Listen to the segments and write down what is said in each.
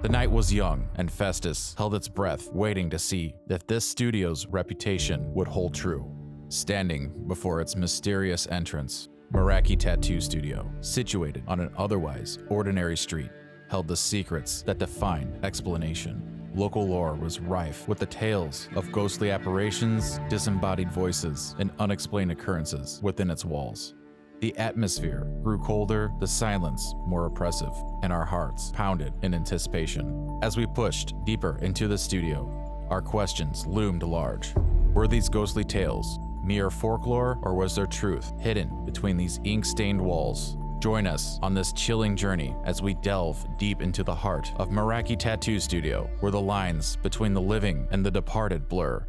The night was young, and Festus held its breath, waiting to see if this studio's reputation would hold true. Standing before its mysterious entrance, Meraki Tattoo Studio, situated on an otherwise ordinary street, held the secrets that defined explanation. Local lore was rife with the tales of ghostly apparitions, disembodied voices, and unexplained occurrences within its walls. The atmosphere grew colder, the silence more oppressive, and our hearts pounded in anticipation. As we pushed deeper into the studio, our questions loomed large. Were these ghostly tales mere folklore, or was there truth hidden between these ink-stained walls? Join us on this chilling journey as we delve deep into the heart of Meraki Tattoo Studio, where the lines between the living and the departed blur.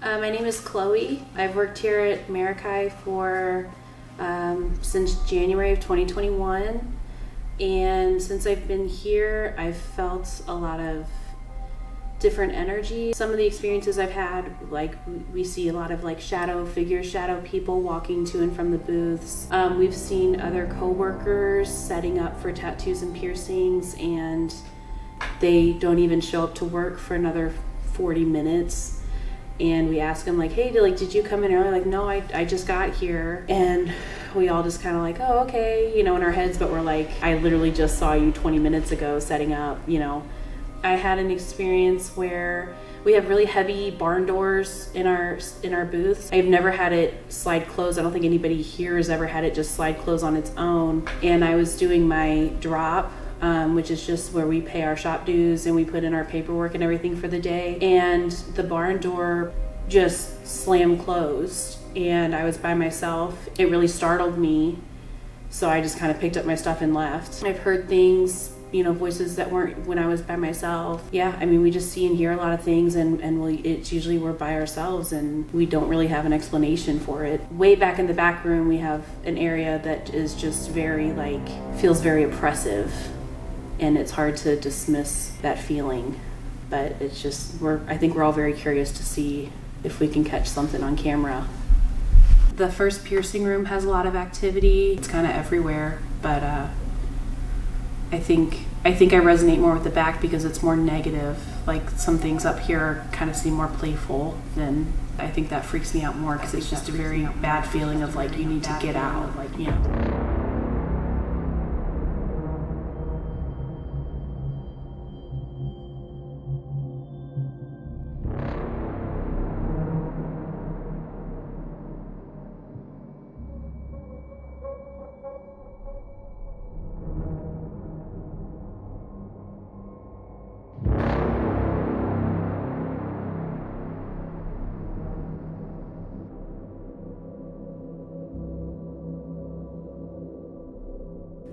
My name is Chloe. I've worked here at Meraki for since January of 2021, and since I've been here, I've felt a lot of different energy. Some of the experiences I've had, like we see a lot of like shadow figures, shadow people walking to and from the booths. We've seen other co-workers setting up for tattoos and piercings, and they don't even show up to work for another 40 minutes. And we ask them like, hey, did you come in early? Like, no, I just got here. And we all just kind of like, oh, okay, in our heads, but we're like, I literally just saw you 20 minutes ago setting up, I had an experience where we have really heavy barn doors in our booths. I've never had it slide close. I don't think anybody here has ever had it just slide close on its own. And I was doing my drop, which is just where we pay our shop dues and we put in our paperwork and everything for the day. And the barn door just slammed closed, and I was by myself. It really startled me, so I just kind of picked up my stuff and left. I've heard things, voices that weren't when I was by myself. Yeah, we just see and hear a lot of things, and it's usually we're by ourselves and we don't really have an explanation for it. Way back in the back room, we have an area that is just very feels very oppressive. And it's hard to dismiss that feeling, but it's just, I think we're all very curious to see if we can catch something on camera. The first piercing room has a lot of activity. It's kind of everywhere, but I think I resonate more with the back because it's more negative. Like some things up here kind of seem more playful, and I think that freaks me out more because it's just a very bad feeling of you need to get out,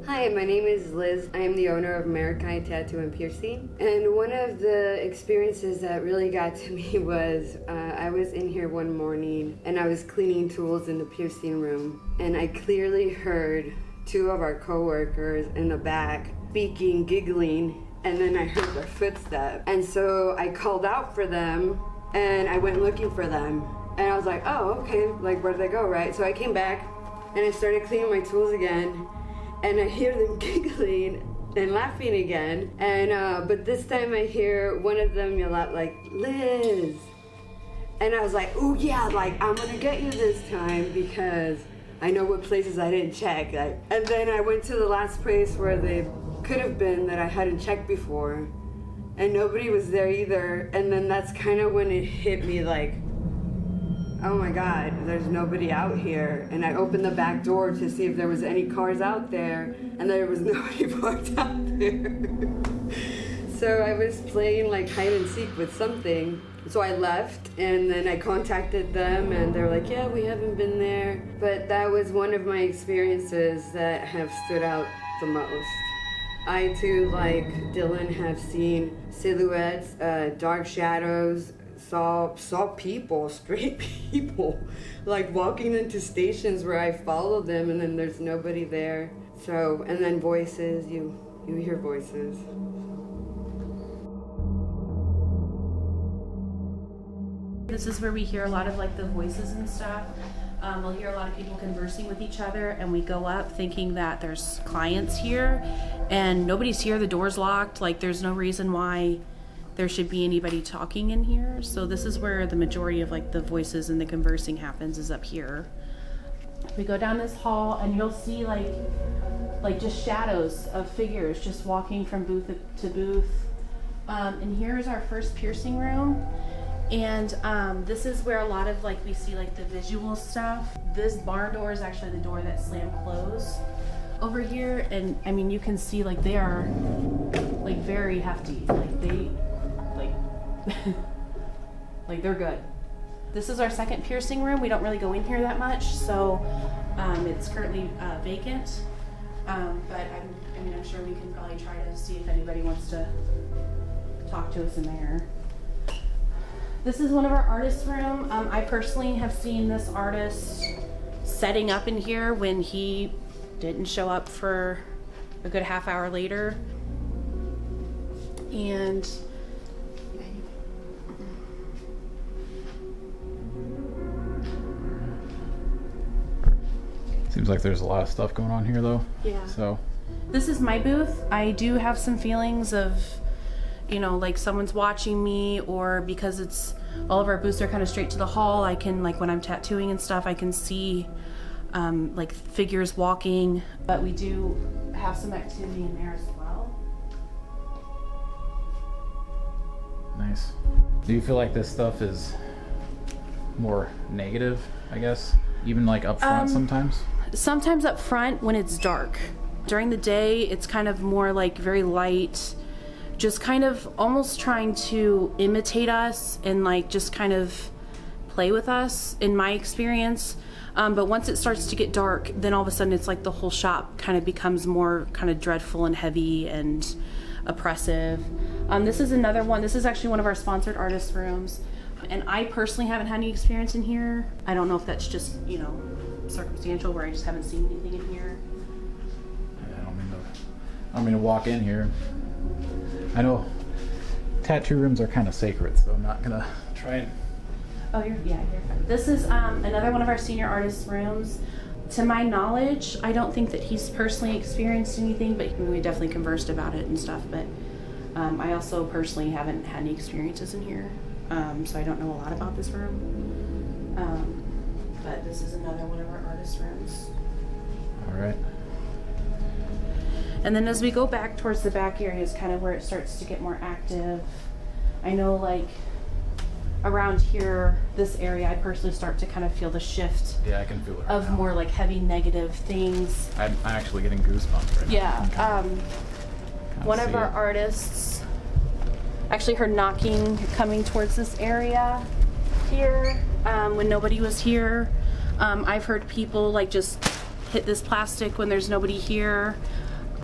Hi, my name is Liz. I am the owner of Meraki Tattoo and Piercing. And one of the experiences that really got to me was I was in here one morning and I was cleaning tools in the piercing room, and I clearly heard two of our coworkers in the back speaking, giggling, and then I heard their footsteps. And so I called out for them and I went looking for them. And I was like, oh, okay, where did they go, right? So I came back and I started cleaning my tools again. And I hear them giggling and laughing again. And but this time I hear one of them yell out Liz. And I was like, oh yeah, I'm gonna get you this time because I know what places I didn't check. And then I went to the last place where they could have been that I hadn't checked before, and nobody was there either. And then that's kind of when it hit me oh my God, there's nobody out here. And I opened the back door to see if there was any cars out there, and there was nobody parked out there. So I was playing hide and seek with something. So I left, and then I contacted them, and they were like, yeah, we haven't been there. But that was one of my experiences that have stood out the most. I too, like Dylan, have seen silhouettes, dark shadows, saw people, straight people, walking into stations where I follow them and then there's nobody there. So, and then voices, you hear voices. This is where we hear a lot of like the voices and stuff. We'll hear a lot of people conversing with each other, and we go up thinking that there's clients here, and nobody's here. The door's locked. Like there's no reason why there should be anybody talking in here. So this is where the majority of like the voices and the conversing happens, is up here. We go down this hall, and you'll see like just shadows of figures just walking from booth to booth. And here's our first piercing room. And this is where a lot of like we see like the visual stuff. This barn door is actually the door that slammed closed over here, and I mean you can see like they are like very hefty. Like they like they're good. This is our second piercing room. We don't really go in here that much, so it's currently vacant. But I'm sure we can probably try to see if anybody wants to talk to us in there. This is one of our artist room. I personally have seen this artist setting up in here when he didn't show up for a good half hour later. And Seems like there's a lot of stuff going on here though. yeah. So This is my booth. I do have some feelings of, you know, like someone's watching me, or because it's all of our booths are kind of straight to the hall, I can, like when I'm tattooing and stuff, I can see like figures walking, but we do have some activity in there as well. nice. Do you feel like this stuff is more negative, I guess? Even like up front sometimes? Sometimes up front when it's dark. During the day, it's kind of more like very light, just kind of almost trying to imitate us and like just kind of play with us in my experience. But once it starts to get dark, then all of a sudden it's like the whole shop kind of becomes more kind of dreadful and heavy and oppressive. This is another one. This is actually one of our sponsored artist rooms. And I personally haven't had any experience in here. I don't know if that's just, you know, circumstantial where I just haven't seen anything in here. Yeah, I don't mean to walk in here. I know tattoo rooms are kind of sacred, so I'm not gonna try and... Oh, you're fine. This is another one of our senior artist rooms. To my knowledge, I don't think that he's personally experienced anything, but we definitely conversed about it and stuff. But I also personally haven't had any experiences in here, so I don't know a lot about this room. But this is another one of our artist rooms. All right. And then as we go back towards the back area is kind of where it starts to get more active. I know like around here, this area, I personally start to kind of feel the shift. Yeah, I can feel it. Of now. more like heavy negative things. I'm actually getting goosebumps right now. Yeah. One of our artists actually heard knocking coming towards this area here when nobody was here. I've heard people like just hit this plastic when there's nobody here.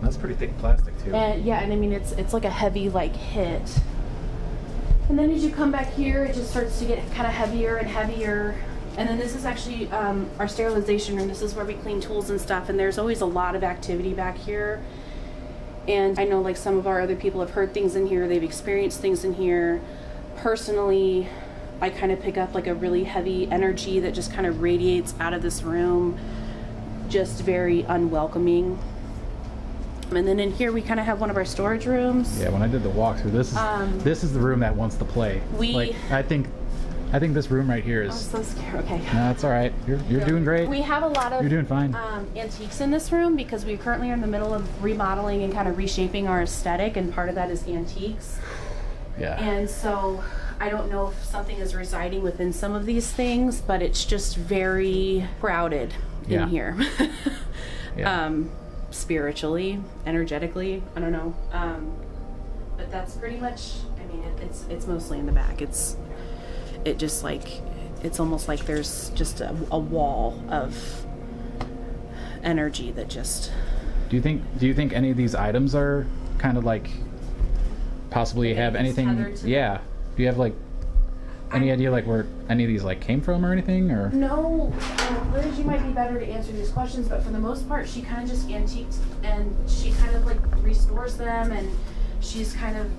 That's pretty thick plastic too. And yeah, and I mean it's like a heavy like hit. And then as you come back here, it just starts to get kind of heavier and heavier. And then this is actually our sterilization room. This is where we clean tools and stuff. And there's always a lot of activity back here. And I know like some of our other people have heard things in here. They've experienced things in here. Personally, I kind of pick up like a really heavy energy that just kind of radiates out of this room. Just very unwelcoming. And then in here we kind of have one of our storage rooms. Yeah, when I did the walkthrough, this is the room that wants to play. I think this room right here is... I'm so scared. Okay. No, that's all right. You're doing great. We have a lot of... You're doing fine. Antiques in this room because we currently are in the middle of remodeling and kind of reshaping our aesthetic, and part of that is antiques. Yeah. And so I don't know if something is residing within some of these things, but it's just very crowded in here. Yeah. Spiritually, energetically, I don't know. But that's pretty much, I mean, it's mostly in the back. It's almost like there's just a wall of energy that just... Do you think any of these items are kind of like possibly have anything? Yeah. Do you have like any idea like where any of these like came from or anything, or? No, Liz, you might be better to answer these questions, but for the most part, she kind of just antiques and she kind of like restores them, and she's kind of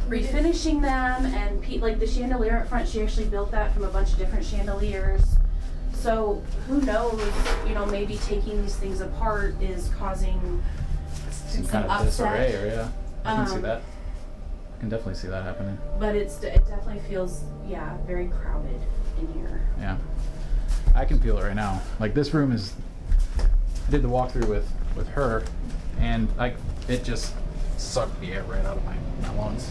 refinishing them, and like the chandelier up front, she actually built that from a bunch of different chandeliers. So who knows, you know, maybe taking these things apart is causing Some kind of upset. disarray, or yeah. I can see that. I can definitely see that happening. But it definitely feels, yeah, very crowded in here. Yeah. I can feel it right now. Like this room is, I did the walkthrough with her, and like it just sucked the air right out of my lungs.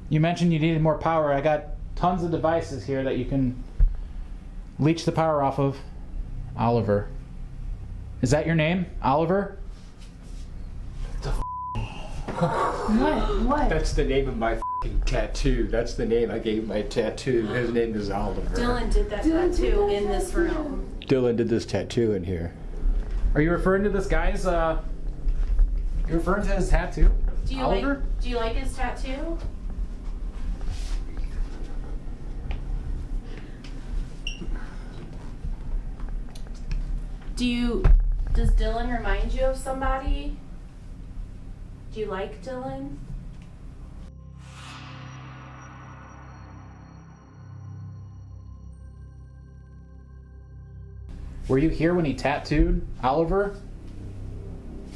You mentioned you needed more power. I got tons of devices here that you can leech the power off of. Oliver. Is that your name? Oliver? What? That's the name of my f***ing tattoo. That's the name I gave my tattoo. His name is Oliver. Dylan did that tattoo in this room. Dylan did this tattoo in here. Are you referring to this guy's, you're referring to his tattoo? Oliver? Do you like his tattoo? Does Dylan remind you of somebody? Do you like Dylan? Were you here when he tattooed Oliver?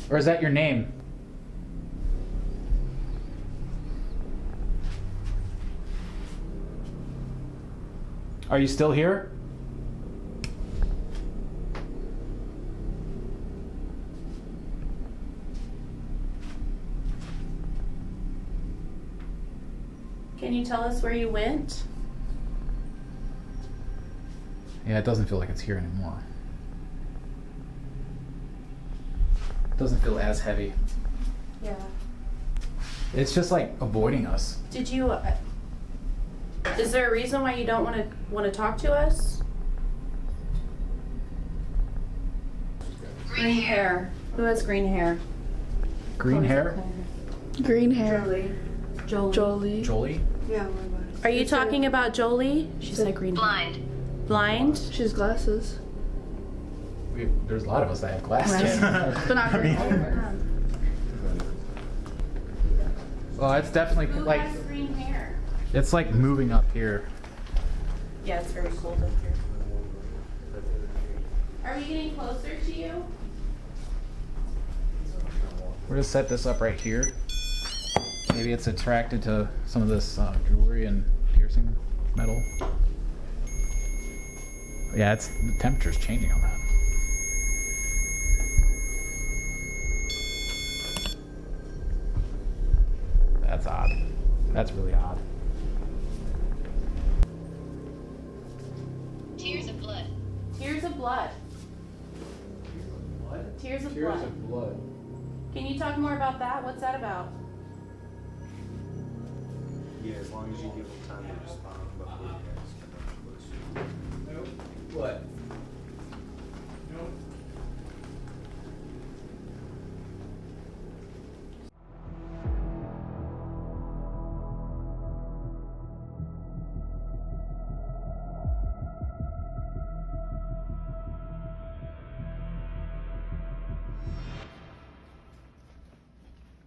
Or is that your name? Are you still here? Can you tell us where you went? Yeah, it doesn't feel like it's here anymore. It doesn't feel as heavy. Yeah. It's just like avoiding us. Did you? Is there a reason why you don't want to talk to us? Green hair. Who has green hair? Green hair? Green hair. Jolie. Jolie. Jolie? Yeah, what about it? Are you talking about Jolie? She said green. Blind. Blind? She has glasses. There's a lot of us that have glasses. But not green. Well, it's definitely Who like, has green hair? it's like moving up here. Yeah, it's very cold up here. Are we getting closer to you? We're gonna set this up right here. Maybe it's attracted to some of this jewelry and piercing metal. Yeah, the temperature's changing on that. That's odd. That's really odd. Tears of blood. Tears of blood. What? Tears of Tears blood. of blood. Can you talk more about that? What's that about? Yeah, as long as you give them time to respond before you guys can Nope. What? Nope.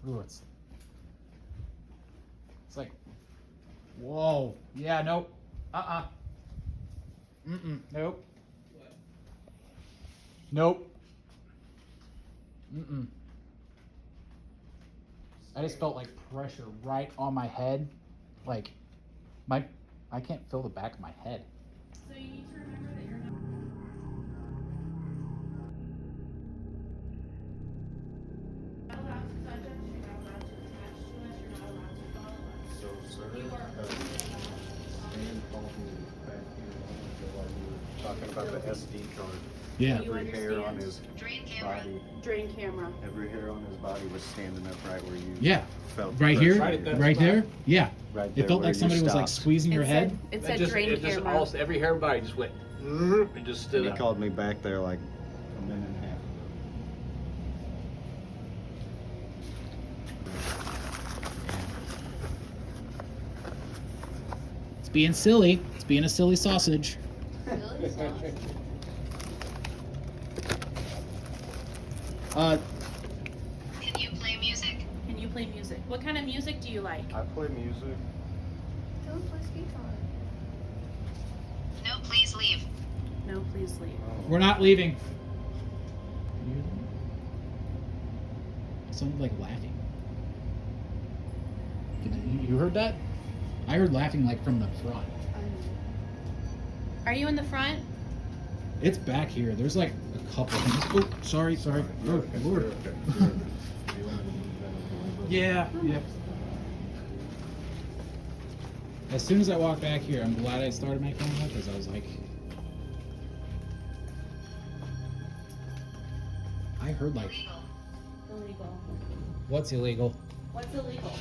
Ooh, it's like, whoa. Yeah, nope. Nope. Nope. I just felt like pressure right on my head. Like, I can't feel the back of my head. So you need to remember that you're not. You're not allowed to touch us, you're not allowed to attach to us, you're not allowed to follow us. So, sir, You are stand calmly back here until I do it. Talking about the SD card. Yeah. You Every hair on understand? his body, Drain camera. every hair on his body was standing up right where you Yeah. felt Right the here, pressure. right there. Yeah. Right It there felt where like you somebody was like stopped. squeezing your head. It said drain camera. Every hair body just went. It just stood He up. called me back there like a minute and a half. It's being silly. It's being a silly sausage. Can you play music? Can you play music? What kind of music do you like? I play music. Don't play guitar. No, please leave. No, please leave. We're not leaving. It sounded like laughing. You heard that? I heard laughing like from the front. Are you in the front? It's back here. There's like a couple things. Oh, sorry. Oh, Lord. Yeah. As soon as I walked back here, I'm glad I started my camera because I was like, I heard like, Illegal. what's illegal? What's illegal?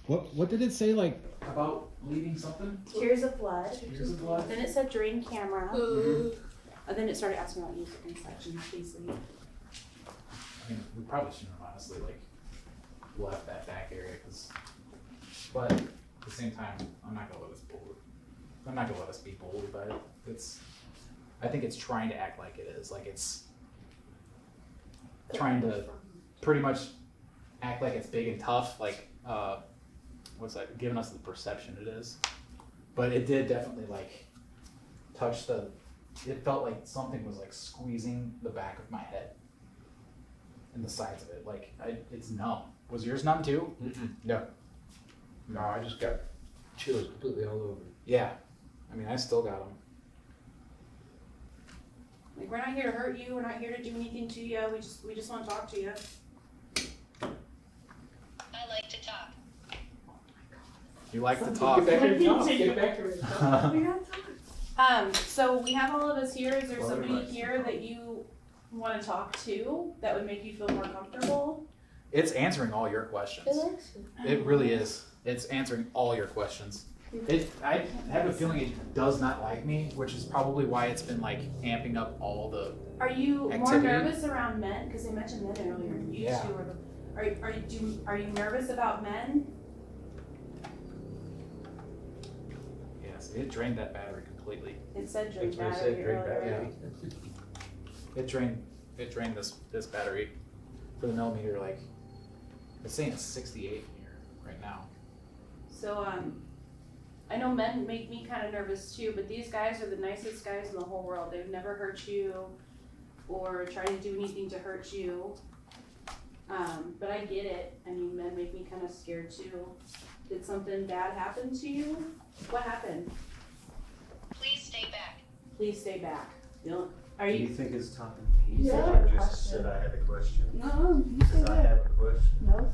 What did it say like about leaving something? Tears of blood. Tears of blood. Then it said drain camera. And then it started asking about music and such, and please leave. I mean, we probably shouldn't have honestly like left that back area but at the same time, I'm not gonna let us be bullied by it. I think it's trying to act like it is. Like it's trying to pretty much act like it's big and tough. Like what's that? Giving us the perception it is. But it did definitely like touch it felt like something was like squeezing the back of my head and the sides of it. Like it's numb. Was yours numb too? No. No, I just got chills completely all over. Yeah. I mean, I still got them. Like, we're not here to hurt you. We're not here to do anything to you. We just want to talk to you. I like to talk. You like to talk. Get back to it. So we have all of us here. Is there somebody here that you want to talk to that would make you feel more comfortable? It's answering all your questions. It really is. It's answering all your questions. I have a feeling it does not like me, which is probably why it's been like amping up all the. Are you more activity. nervous around men? Because they mentioned men earlier. You Yeah. two are you nervous about men? Yes, it drained that battery completely. It said drain That's what I battery said, drain earlier. battery. It drained this battery for the millimeter. Like it's saying it's 68 here right now. So I know men make me kind of nervous too, but these guys are the nicest guys in the whole world. They've never hurt you or tried to do anything to hurt you. But I get it. I mean, men make me kind of scared too. Did something bad happen to you? What happened? Please stay back. Please stay back. Are Do you you? think it's time? Yeah, Said I have a I just question. said I had a question. No, you Does said I that. have a question? No.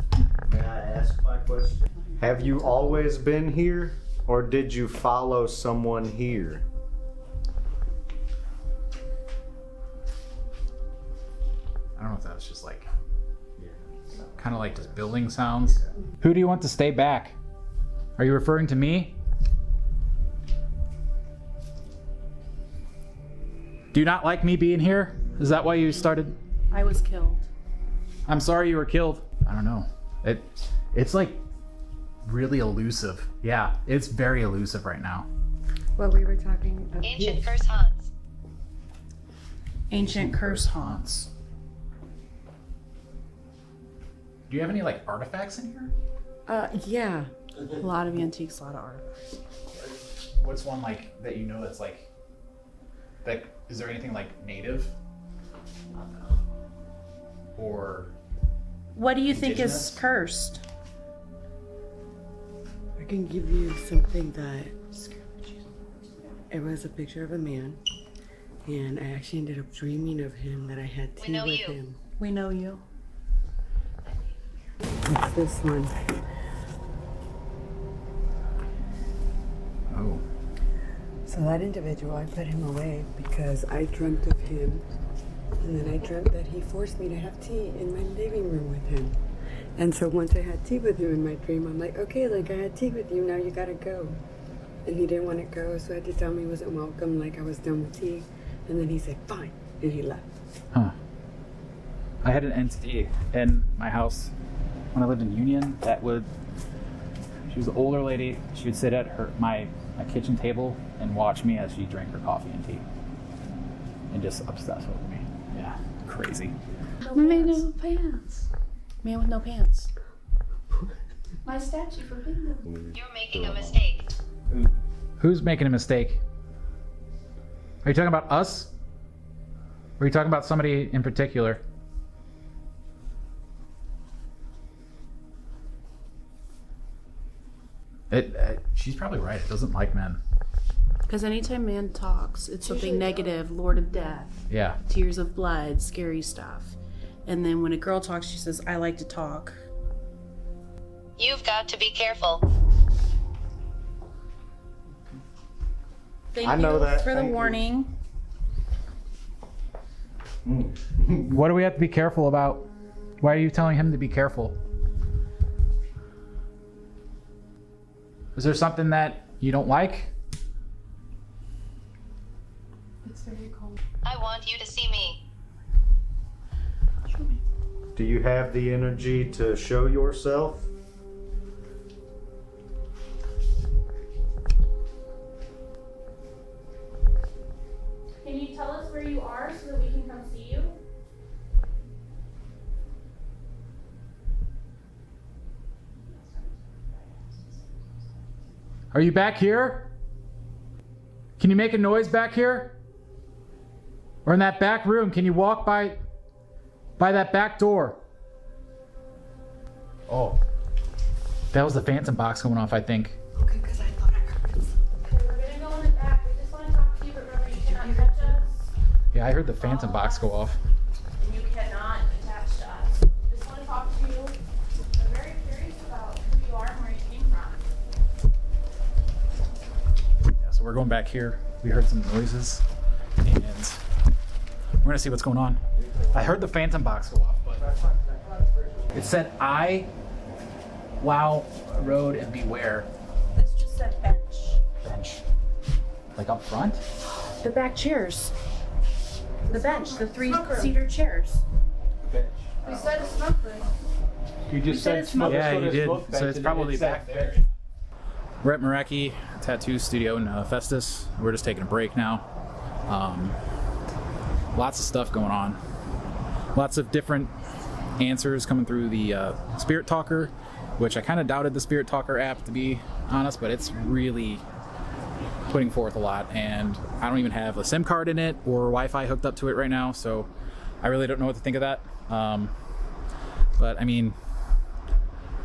May I ask my question? Have you always been here, or did you follow someone here? I don't know if that was just like kind of like just building sounds. Who do you want to stay back? Are you referring to me? Do you not like me being here? Is that why you started? I was killed. I'm sorry you were killed. I don't know. It's like really elusive. Yeah, it's very elusive right now. Well, we were talking about Ancient curse haunts. Ancient curse haunts. Do you have any like artifacts in here? yeah. A lot of antiques, a lot of artifacts. What's one like that you know that's like that? Is there anything like native? Or What do you think Indigenous? is cursed? I can give you something that it was a picture of a man, And I actually ended up dreaming of him, that I had tea know with you. him. We know you. It's this one. Oh. So that individual, I put him away because I dreamt of him. And then I dreamt that he forced me to have tea in my living room with him. And so once I had tea with him in my dream, I'm like, okay, like I had tea with you, now you gotta go. And he didn't want to go, so I had to tell him he wasn't welcome, like I was done with tea. And then he said, fine, and he left. Huh. I had an entity in my house when I lived in Union she was an older lady. She would sit at my kitchen table and watch me as she drank her coffee and tea. And just obsess with me. Yeah, crazy. No pants. Man with no pants. My statue for bingo. You're making a mistake. Who's making a mistake? Are you talking about us? Or are you talking about somebody in particular? She's probably right. It doesn't like men. Because anytime man talks, it's something negative, Lord of Death, Yeah. tears of blood, scary stuff. And then when a girl talks, she says, I like to talk. You've got to be careful. Thank I know you that. for the Thank you. warning. What do we have to be careful about? Why are you telling him to be careful? Is there something that you don't like? It's very cold. I want you to see me. Show me. Do you have the energy to show yourself? Can you tell us where you are so that we can come see you? Are you back here? Can you make a noise back here? Or in that back room, can you walk by that back door? Oh. That was the phantom box going off, I think. Okay, because I thought I heard it. Okay, we're gonna go in the back. We just want to talk to you, but remember you cannot touch us. Yeah, I heard the phantom box go off. And you cannot attach to us. Just want to talk to you. I'm very curious about who you are and where you came from. Yeah, so we're going back here. We heard some noises, and we're gonna see what's going on. I heard the phantom box go off, but it said wow, road, and beware. This just said bench. Bench. Like up front? The back chairs. The bench, the Smoke room. three-seater chairs. Bench. We said a smoke room. You just said said it's smoke. Yeah, Let's go you to did. smoke So bench, it's and probably it's back there. We're at Meraki Tattoo Studio in Festus. We're just taking a break now. Lots of stuff going on. Lots of different answers coming through the Spirit Talker, which I kind of doubted the Spirit Talker app, to be honest, but it's really putting forth a lot, and I don't even have a SIM card in it or Wi-Fi hooked up to it right now, so I really don't know what to think of that. But I mean,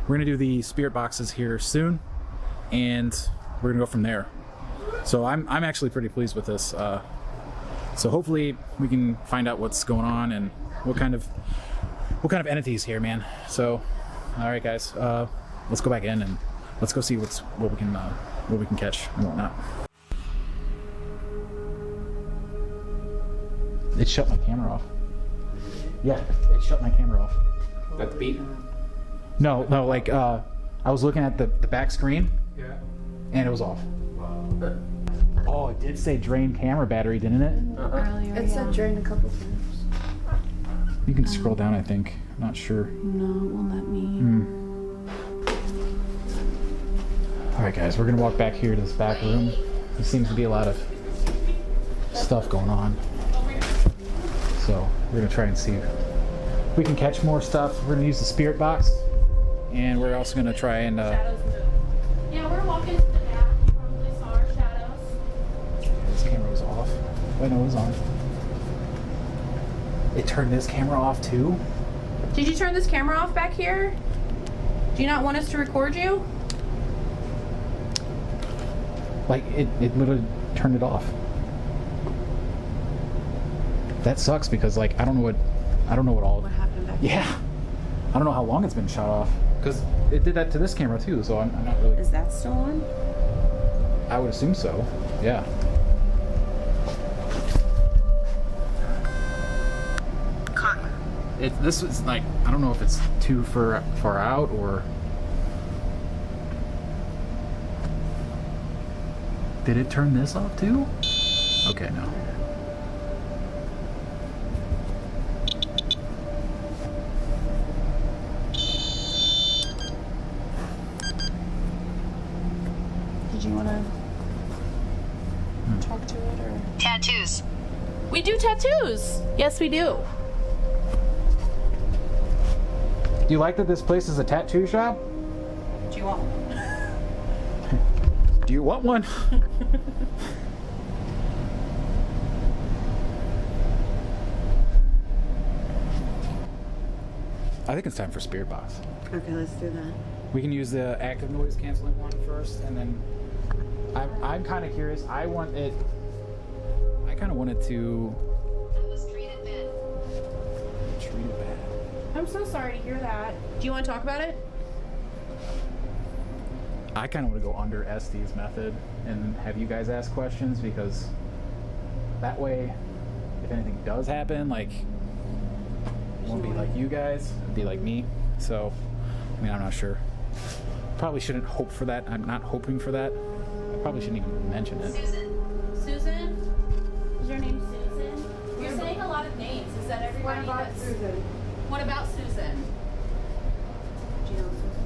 we're gonna do the spirit boxes here soon, and we're gonna go from there. So I'm actually pretty pleased with this. So hopefully we can find out what's going on and what kind of entities here, man. So, all right, guys, let's go back in and let's go see what we can catch and whatnot. It shut my camera off. Yeah, it shut my camera off. Got the beat? No, like I was looking at the back screen Yeah. and it was off. Oh, it did say drain camera battery, didn't it? Earlier, It said drain a couple times. You can scroll down, I think. I'm not sure. No, it won't let me. All right, guys, we're gonna walk back here to this back room. There seems to be a lot of stuff going on. So we're gonna try and see if we can catch more stuff. We're gonna use the spirit box, and we're also gonna try and Shadows move. Yeah, we're walking to the back. You probably saw our shadows. this camera was off. Wait, no, it was on. It turned this camera off too? Did you turn this camera off back here? Do you not want us to record you? Like, it literally turned it off. That sucks because like I don't know what all. What happened back Yeah. I don't know how long it's been shut off because it did that to this camera too. So I'm not really. Is that still on? I would assume so. Yeah. This was like I don't know if it's too far out or. Did it turn this off too? Okay, no. Did you want to talk to it or? Tattoos. We do tattoos. Yes, we do. Do you like that this place is a tattoo shop? Do you want one? Do you want one? I think it's time for Spirit Box. Okay, let's do that. We can use the active noise canceling one first, and then I'm kind of curious. I kind of wanted to I was treated bad. treat it bad. I'm so sorry to hear that. Do you want to talk about it? I kind of want to go under Estee's method and have you guys ask questions because that way, if anything does happen, like, it won't be like you guys, it'd be like me. So, I mean, I'm not sure. Probably shouldn't hope for that. I'm not hoping for that. I probably shouldn't even mention it. Susan. Susan? Is your name Susan? You're saying a lot of names. Is that everybody? What about Susan? What about Susan? Do you know Susan?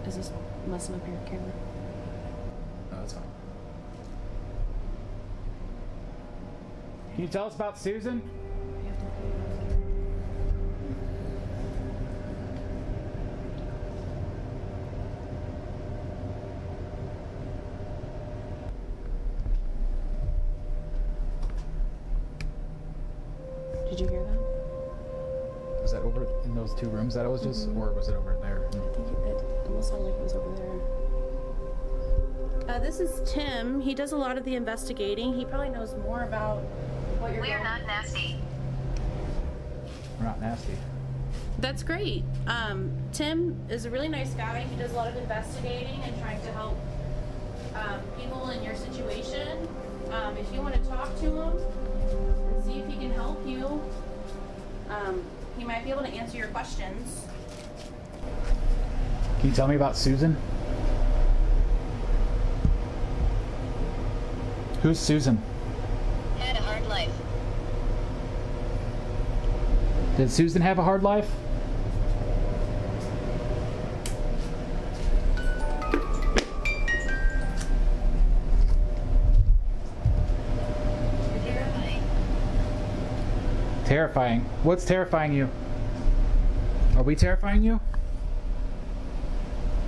Is this messing up your camera? No, that's fine. Can you tell us about Susan? Did you hear that? Was that over in those two rooms that I was just, or was it over there? I think it almost sounded like it was over there. This is Tim. He does a lot of the investigating. He probably knows more about what you're We're going. not nasty. We're not nasty. That's great. Tim is a really nice guy. He does a lot of investigating and trying to help people in your situation. If you want to talk to him and see if he can help you, he might be able to answer your questions. Can you tell me about Susan? Who's Susan? Had a hard life. Did Susan have a hard life? Terrifying. Terrifying. What's terrifying you? Are we terrifying you?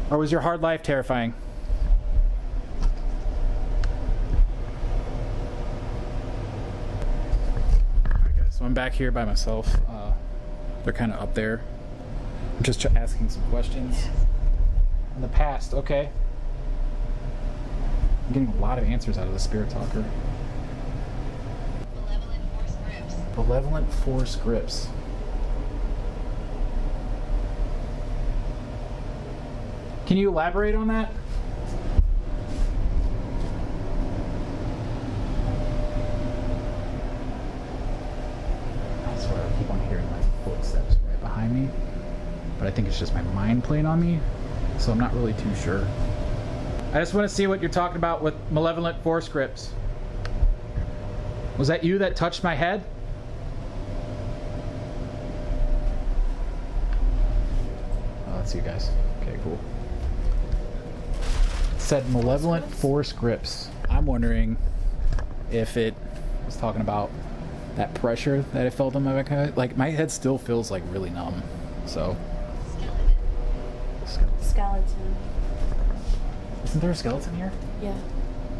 Or was your hard life terrifying? Alright guys, so I'm back here by myself. They're kind of up there. I'm just asking some questions. In the past, okay. I'm getting a lot of answers out of the spirit talker. Malevolent force grips. Malevolent force grips. Can you elaborate on that? I swear I keep on hearing my footsteps right behind me, but I think it's just my mind playing on me, so I'm not really too sure. I just want to see what you're talking about with malevolent force grips. Was that you that touched my head? Oh, that's you guys. Okay, cool. It said malevolent force grips. I'm wondering if it was talking about that pressure that I felt on my head. Like, my head still feels like really numb. So. Skeleton. Isn't there a skeleton here? Yeah.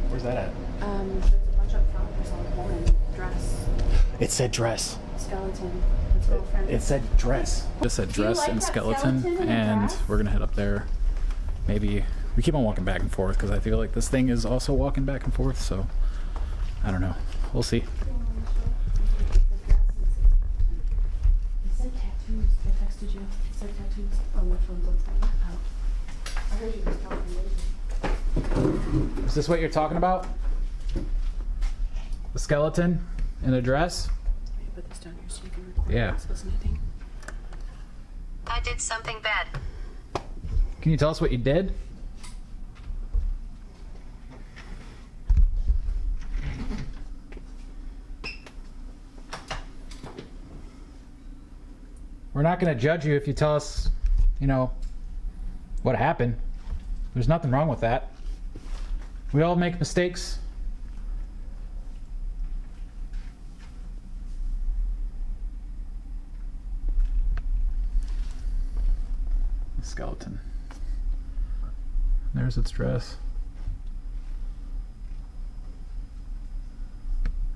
Where's that at? There's a bunch of flowers on a woman dress. It said dress. Skeleton. His girlfriend. It said dress. It said Do you dress like and that skeleton, skeleton in the and dress? we're gonna head up there. Maybe We keep on walking back and forth because I feel like this thing is also walking back and forth, so I don't know. We'll see. It said tattoos. I texted you. It said tattoos on my phone. Oh. I heard you was talking. Is this what you're talking about? The skeleton in the dress? Put this down here so you can record. Yeah. Listening. I did something bad. Can you tell us what you did? We're not going to judge you if you tell us, you know, what happened. There's nothing wrong with that. We all make mistakes. Skeleton. There's its dress.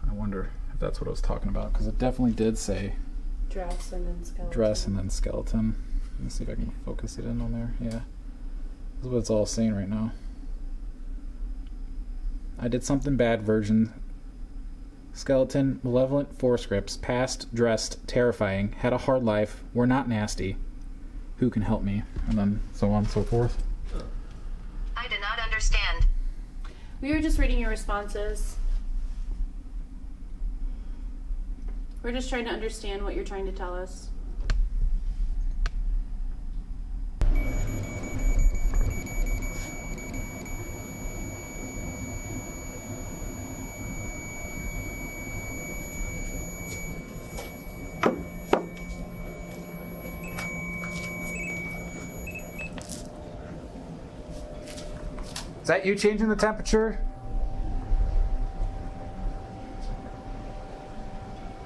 I wonder if that's what I was talking about, because it definitely did say Dress and then skeleton. dress and then skeleton. Let me see if I can focus it in on there. Yeah. That's what it's all saying right now. I did something bad version. Skeleton, malevolent forescripts, past, dressed, terrifying, had a hard life, we're not nasty. Who can help me? And then so on and so forth. I do not understand. We were just reading your responses. We're just trying to understand what you're trying to tell us. Is that you changing the temperature?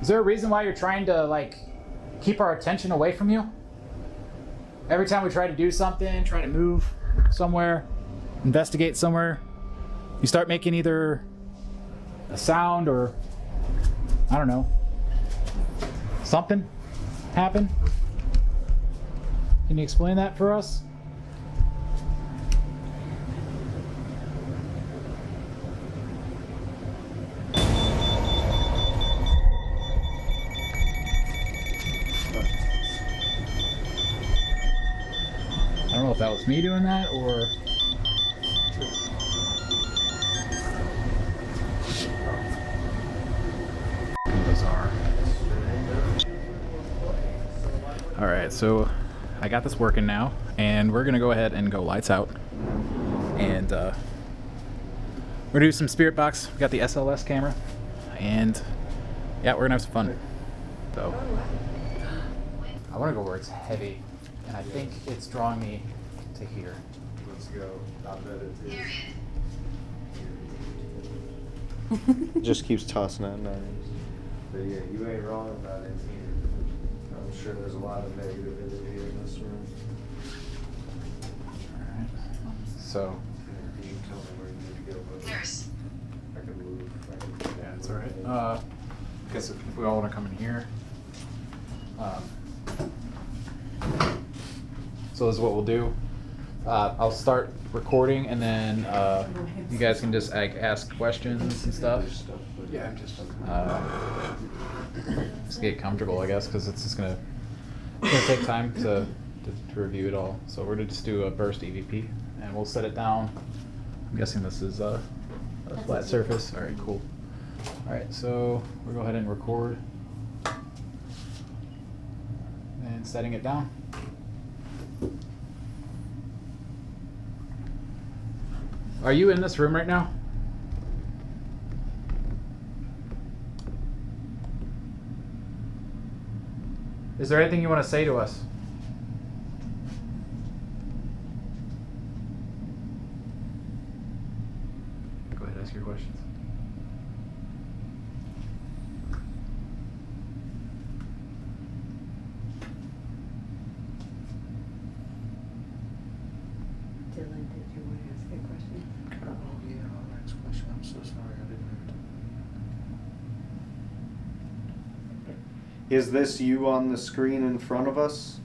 Is there a reason why you're trying to, like, keep our attention away from you? Every time we try to do something, try to move somewhere, investigate somewhere, you start making either a sound or, I don't know, something happen? Can you explain that for us? I don't know if that was me doing that or... Bizarre. Alright, so I got this working now, and we're gonna go ahead and go lights out. And we're gonna do some spirit box. We got the SLS camera, and yeah, we're gonna have some fun. So I wanna go where it's heavy. And I think it's drawing me to here. Let's go. I bet it is. Period. Just keeps tossing out names. But yeah, you ain't wrong about it here. I'm sure there's a lot of negativity in this room. Alright. So, You can tell me where you need to go, but Nurse. I can move. yeah, it's alright. I guess if we all want to come in here. So this is what we'll do. I'll start recording, and then you guys can just ask questions and stuff. Yeah, I'm just. Just get comfortable, I guess, because it's just gonna take time to review it all. So we're gonna just do a burst EVP, and we'll set it down. I'm guessing this is a flat surface. All right, cool. All right, so we'll go ahead and record, and setting it down. Are you in this room right now? Is there anything you want to say to us? Go ahead, ask your questions. Dylan, did you want to ask a question? Oh, yeah, next question. I'm so sorry, I didn't. Is this you on the screen in front of us?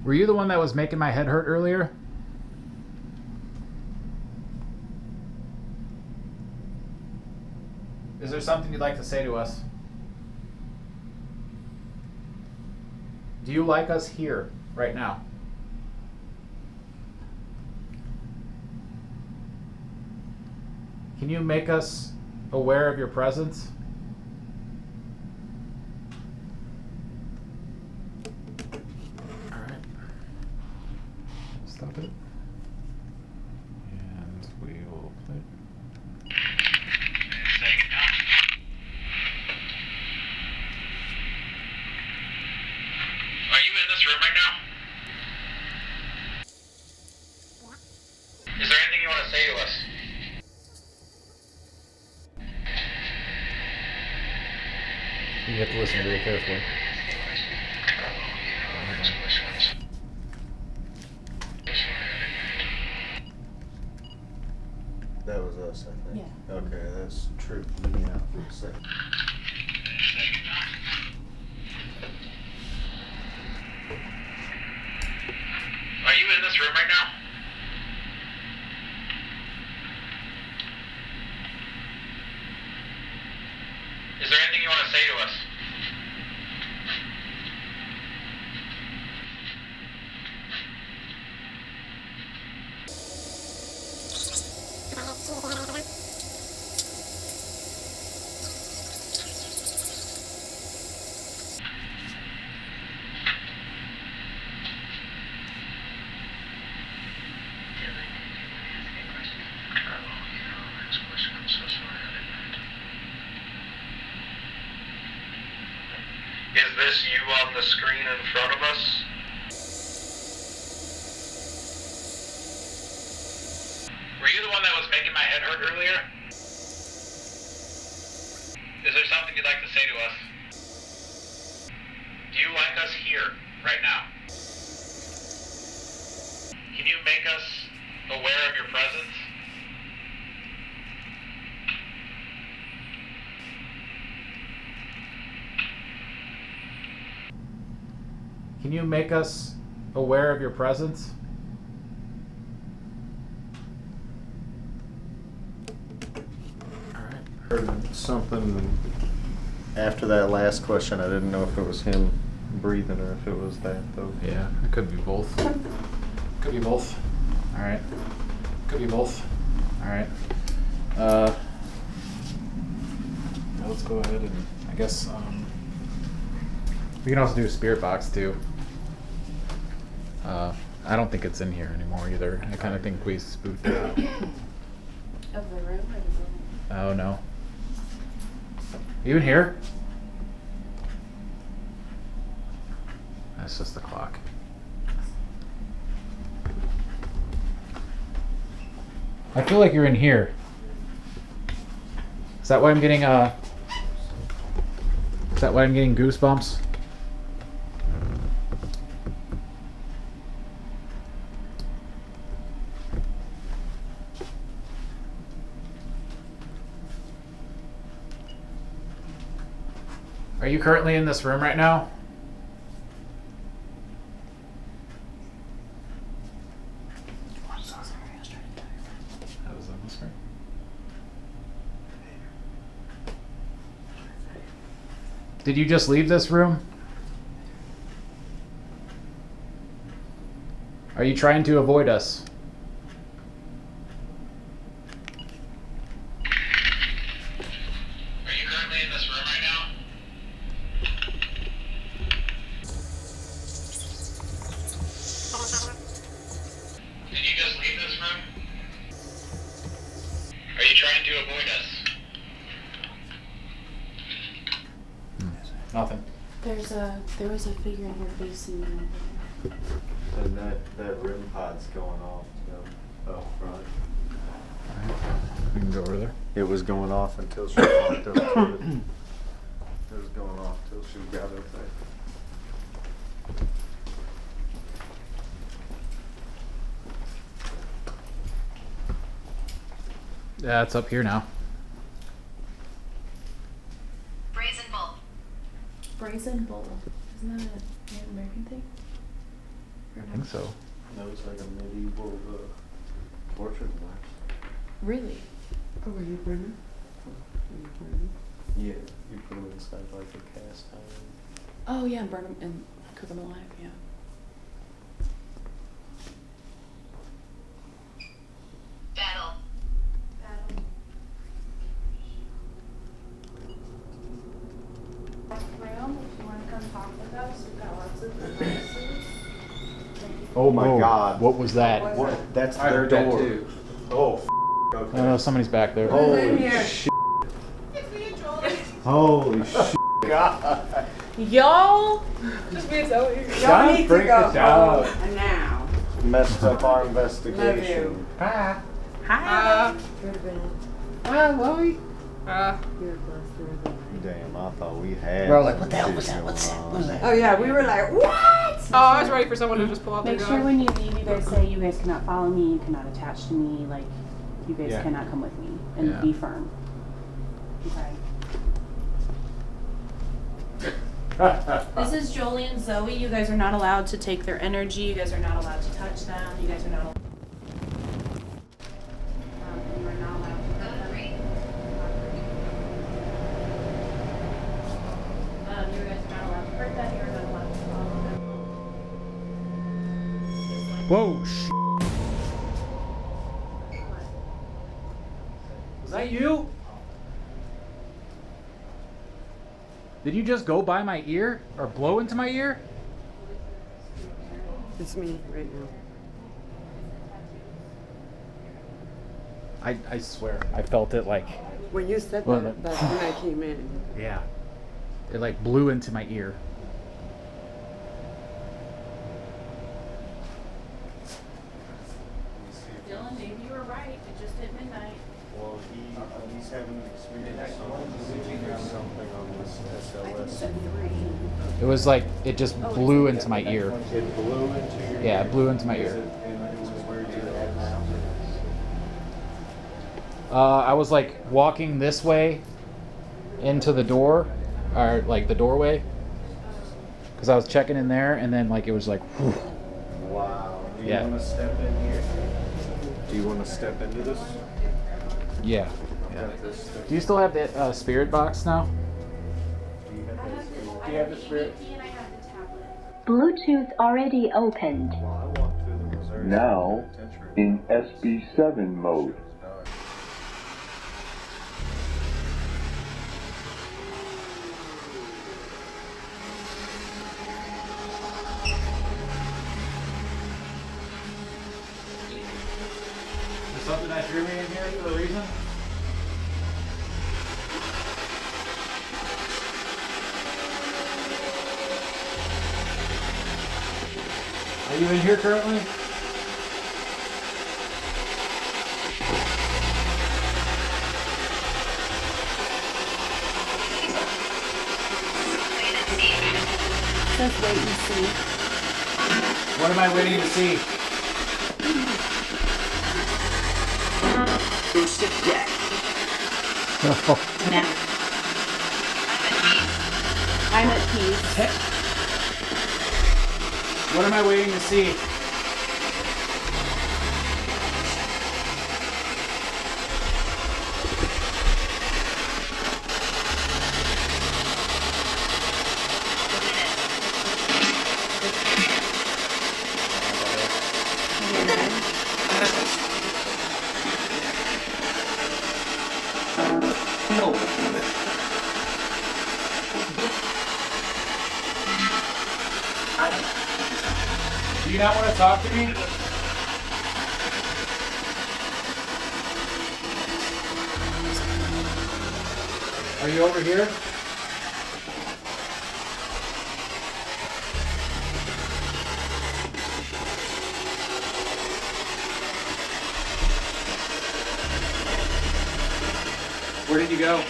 Were you the one that was making my head hurt earlier? Is there something you'd like to say to us? Do you like us here, right now? Can you make us aware of your presence? All right. Stop it. And we will play. Are you in this room right now? Is there anything you want to say to us? You have to listen very carefully. That was us, I think. Yeah. Okay, that's tripping me out for a second. Are you in this room right now? Is there anything you want to say to us? Is this you on the screen in front of us? Were you the one that was making my head hurt earlier? Is there something you'd like to say to us? Do you like us here, right now? Can you make us aware of your presence? Can you make us aware of your presence? Alright. Heard something after that last question. I didn't know if it was him breathing or if it was that, though. Yeah, it could be both. Could be both. All right. Could be both. All right. Let's go ahead and I guess we can also do a spirit box too. I don't think it's in here anymore either. I kind of think we spooked it out. Of the room or the room? Oh no. You in here? That's just the clock. I feel like you're in here. Is that why I'm getting goosebumps? Are you currently in this room right now? That was on this right. Did you just leave this room? Are you trying to avoid us? Are you currently in this room right now? Did you just leave this room? Are you trying to avoid us? Nothing. There was a figure in here facing me over there. And that REM pod's going off, up front. We can go over there. It was going off until she walked up to it. It was going off till she got up there. Yeah, it's up here now. Brazen bull. Brazen bull. Isn't that a Native American thing? I think so. That was like a medieval torture device. Really? Oh, were you burning? Yeah, you put them inside like a cast iron. Oh yeah, burn them and cook them alive. Yeah. Battle. Room, if you want to come talk with us, we've got lots of devices. Oh my God. What was that? What? That's I their heard that door. too. Oh, okay. I don't know, somebody's back there. Holy shit. Holy shit. God. Y'all. Just me and Zoe. Y'all need to freaked go us out. home now. Messed up our investigation. Ah. Hi. Ah, Chloe. You're blessed with it. Damn, I thought we had. We're all like, what the hell was that? What's that? What's that? Oh yeah, we were like, what? Oh, I was ready for someone to just pull out their Make gun. sure when you leave, you guys say you guys cannot follow me, you cannot attach to me, like you guys Yeah. cannot come with me, and Yeah. be firm. Okay. This is Jolie and Zoe. You guys are not allowed to take their energy. You guys are not allowed to touch them. You guys are not. You are not allowed to hurt them. You guys are not allowed to hurt them. You are not allowed to follow them. Whoa, Was that you? Did you just go by my ear or blow into my ear? It's me right now. I swear, I felt it like, When you said Well, that, that's when I came in. yeah, it like blew into my ear. Dylan, maybe you were right. It just hit midnight. Well, he's having an experience something on this SLS. It was like, it just blew into my ear. It blew into your Yeah, it blew into my Is ear. it, and it was where you're at now? I was like walking this way into the door, or like the doorway, because I was checking in there, and then like it was like, whew. Wow. Do you Yeah. want to step in here? Do you want to step into this? Yeah. Got this thing. Do you still have that spirit box now? Do you have that thing? Do you have the spirit? And I have the tablet. Bluetooth already opened. Well, I walked through the Missouri Now, Penitentiary. in SB7 mode. Is something that drew me in here for a reason? Are you in here currently? Says wait and see. What am I waiting to see? I'm at peace. What am I waiting to see? Do you not want to talk to me? Are you over here? Where did you go?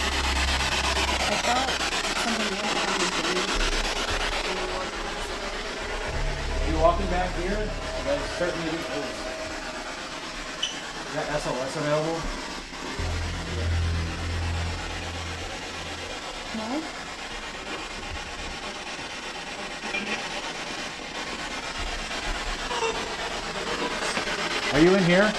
I thought something else happened to me. certainly do. Oh. Is that SOS available? No? Are you in here?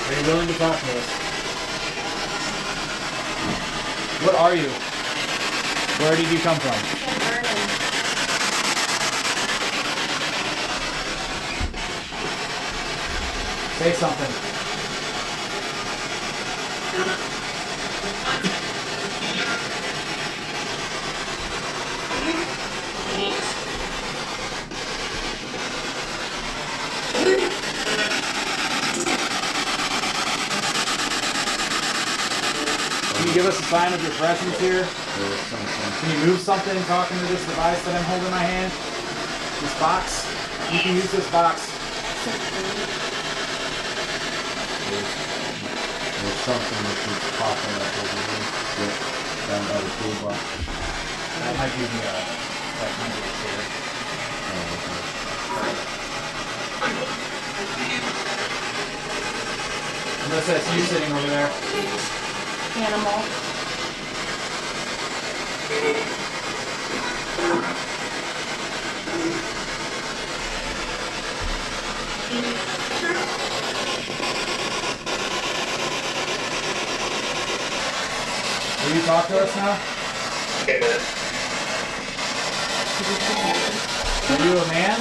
Are you willing to talk to us? What are you? Where did you come from? Say something. Can you give us a sign of your presence here? Can you move something talking to this device that I'm holding in my hand? This box? You can use this box. There's something that keeps popping up over here. Yep. Down by the toolbox. That might be that might be here. Unless that's you sitting over there. Animal. Will you talk to us now? Are you a man?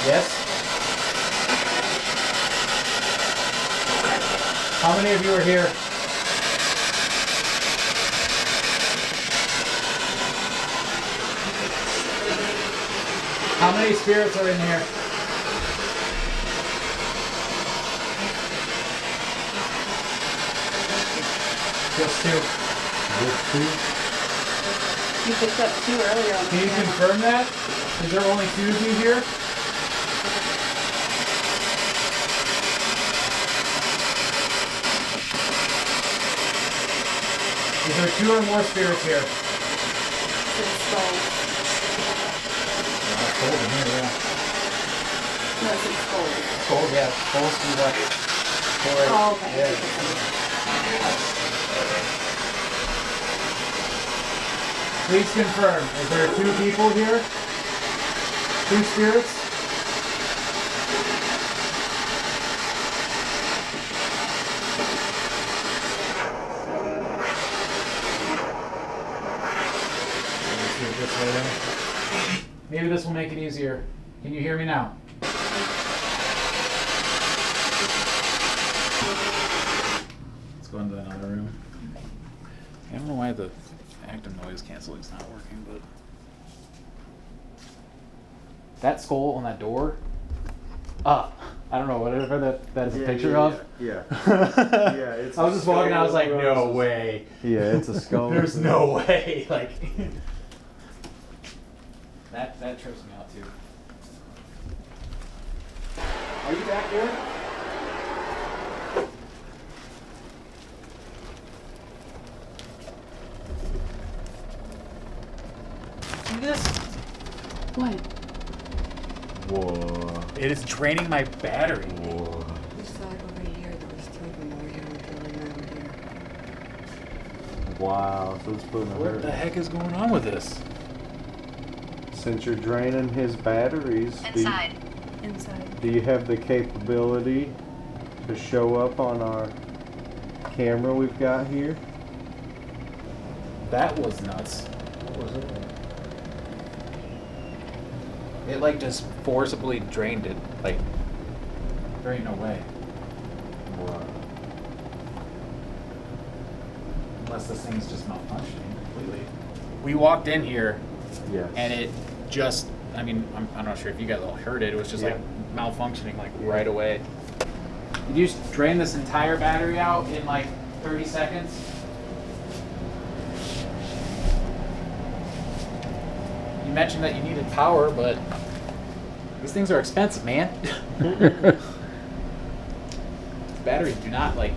Yes? How many of you are here? How many spirits are in here? Just two. Just two? You picked up 2 earlier on the Can you camera. confirm that? Is there only 2 of you here? Is there 2 or more spirits here? It's skulls. It's cold in here, yeah. No, it's skulls. Cold, yeah. Cold to the Oh, okay. Yeah. Please confirm, is there 2 people here? 2 spirits? Maybe this will make it easier. Can you hear me now? Let's go into another room. I don't know why the active noise canceling is not working, but that skull on that door. I don't know whatever that is a picture of. Yeah. It's I was just walking. I was like, no way. Yeah, it's a skull. There's no way. Like that trips me out too. Are you back here? See this? What? Whoa. It is draining my battery. Whoa. We saw it over here. There was 2 of them over here. Over here. Wow. So it's putting a hurt. What the heck is going on with this? Since you're draining his batteries, Inside. Inside. do you have the capability to show up on our camera we've got here? That was nuts. What was it? It like just forcibly drained it. Like there ain't no way. Wow. Unless this thing's just malfunctioning completely. We walked in here Yes. and it just, I mean, I'm not sure if you guys all heard it. It was just like malfunctioning like right away. Did you just drain this entire battery out in like 30 seconds? You mentioned that you needed power, but these things are expensive, man. batteries do not like,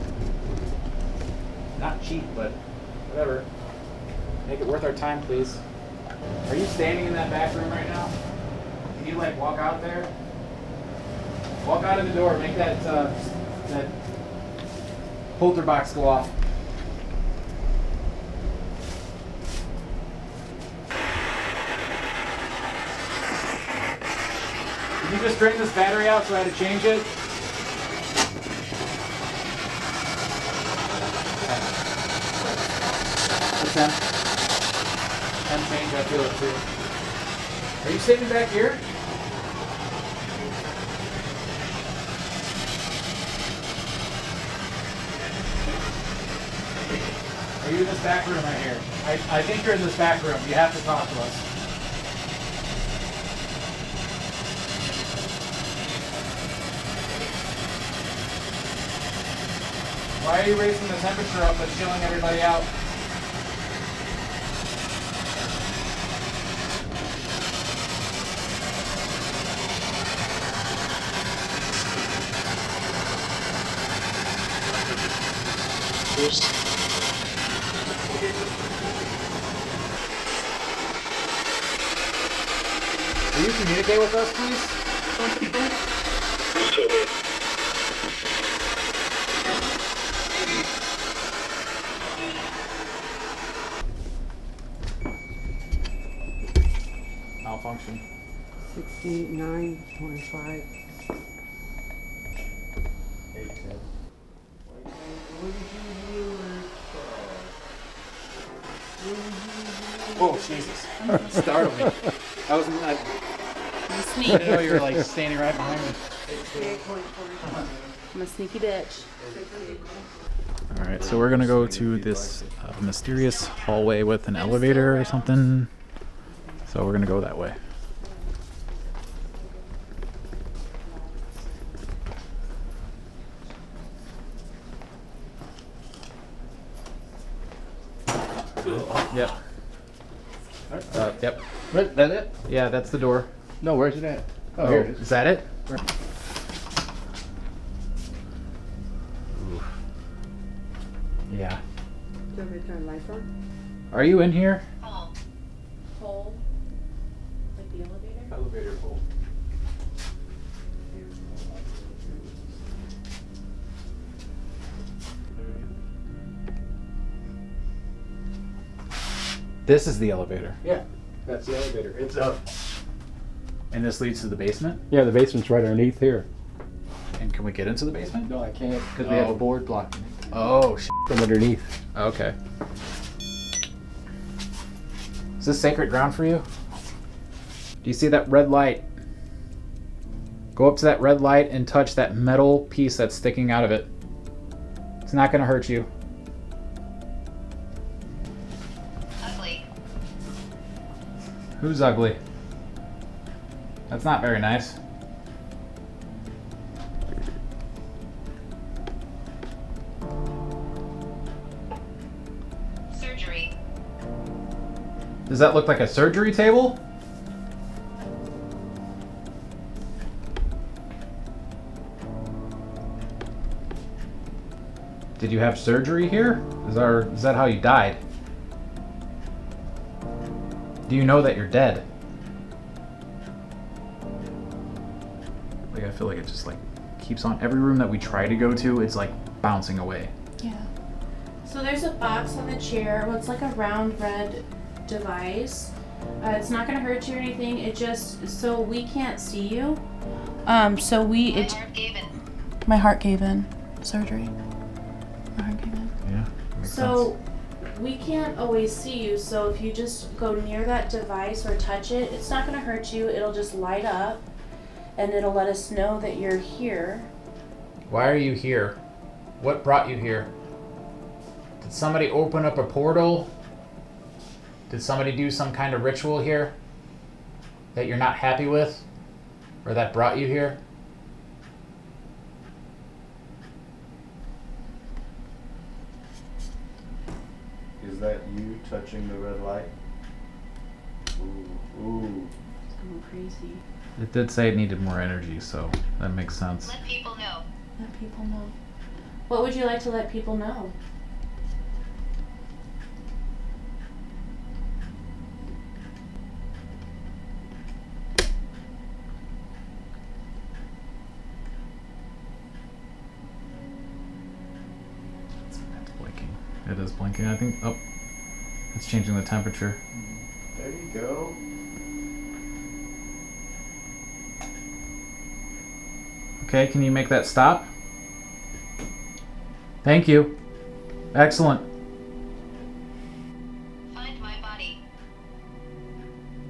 not cheap, but whatever. Make it worth our time, please. Are you standing in that back room right now? Can you like walk out there? Walk out of the door. Make that that holder box go off. Can you just drain this battery out so I had to change it? What's that? 10 change, I feel it too. Are you sitting back here? Are you in this back room right here? I think you're in this back room. You have to talk to us. Why are you raising the temperature up but chilling everybody out? Will you communicate with us, please? Malfunction. 69.5. 810. Oh, Jesus. Startled me. I was I didn't know you were like standing right behind me. I'm a sneaky bitch. Alright, so we're gonna go to this mysterious hallway with an elevator or something. So we're gonna go that way. Yep. Yep. That it? Yeah, that's the door. No, where's it at? Oh, here it is. Is that it? Yeah. Do you want me to turn the lights on? Are you in here? Hole. Like the elevator? Elevator pole. This is the elevator. Yeah, that's the elevator. It's up. And this leads to the basement? Yeah, the basement's right underneath here. And can we get into the basement? No, I can't because we have a board blocking it Oh, from underneath. Okay. Is this sacred ground for you? Do you see that red light? Go up to that red light and touch that metal piece that's sticking out of it. It's not gonna hurt you. Ugly. Who's ugly? That's not very nice. Surgery. Does that look like a surgery table? Did you have surgery here? Is that how you died? Do you know that you're dead? Like, I feel like it just like keeps on. Every room that we try to go to, it's like bouncing away. Yeah. So there's a box on the chair. Well, it's like a round red device. It's not gonna hurt you or anything. It just, so we can't see you. So we, My heart gave in. my heart gave in. Surgery. My heart gave in. Yeah. Makes So we can't always see you. So if you just go near that device or touch it, it's not gonna hurt you. It'll just light up, and it'll let us know that you're here. Why are you here? What brought you here? Did somebody open up a portal? Did somebody do some kind of ritual here that you're not happy with? Or that brought you here? Is that you touching the red light? Ooh, ooh. It's going crazy. It did say it needed more energy, so that makes sense. Let people know. Let people know. What would you like to let people know? It's blinking. It is blinking. I think. Oh, it's changing the temperature. There you go. Okay, can you make that stop? Thank you. Excellent. Find my body.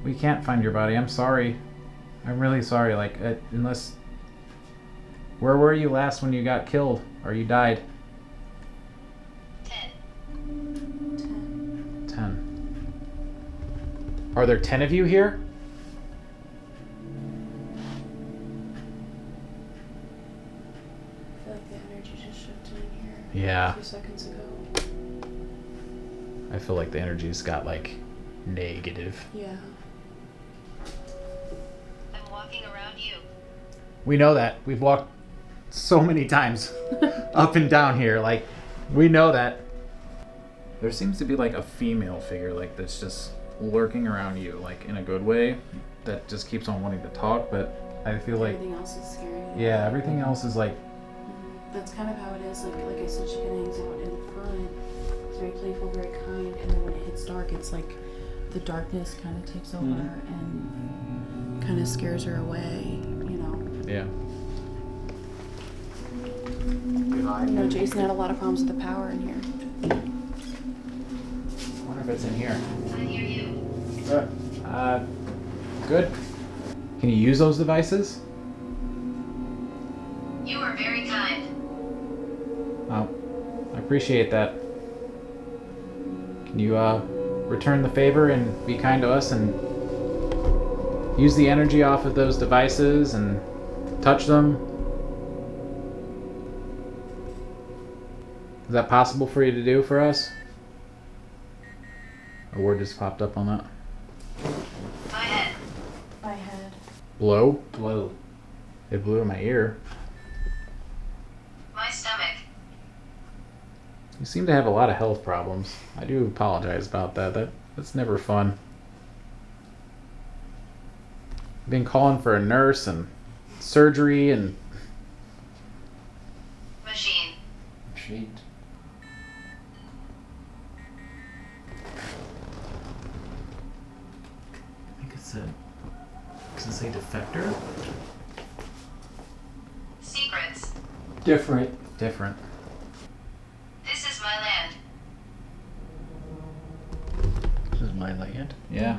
We can't find your body. I'm sorry. I'm really sorry. Like, unless... Where were you last when you got killed? Or you died? 10. Are there 10 of you here? I feel like the energy just shifted in here Yeah. a few seconds ago. I feel like the energy's got, like, negative. Yeah. I'm walking around you. We know that. We've walked so many times up and down here. Like, we know that. There seems to be, like, a female figure, like, that's just lurking around you, like, in a good way, that just keeps on wanting to talk, but I feel like... Everything else is scary. Yeah, everything else is, like... That's kind of how it is. Like I said, she kind of hangs out in the front. It's very playful, very kind, and then when it hits dark, it's like the darkness kind of takes over and kind of scares her away, you know. Yeah. You know, Jason had a lot of problems with the power in here. I wonder if it's in here. I hear you. Good. Can you use those devices? You are very kind. Oh, I appreciate that. Can you, return the favor and be kind to us and use the energy off of those devices and touch them? Is that possible for you to do for us? A word just popped up on that. My head. My head. Blow? Blow. It blew in my ear. My stomach. You seem to have a lot of health problems. I do apologize about that. That's never fun. Been calling for a nurse and surgery and... Machine. Sheet. I think it's a... Does it say defector? Secrets. Different. Different. This is my land. This is my land. Yeah.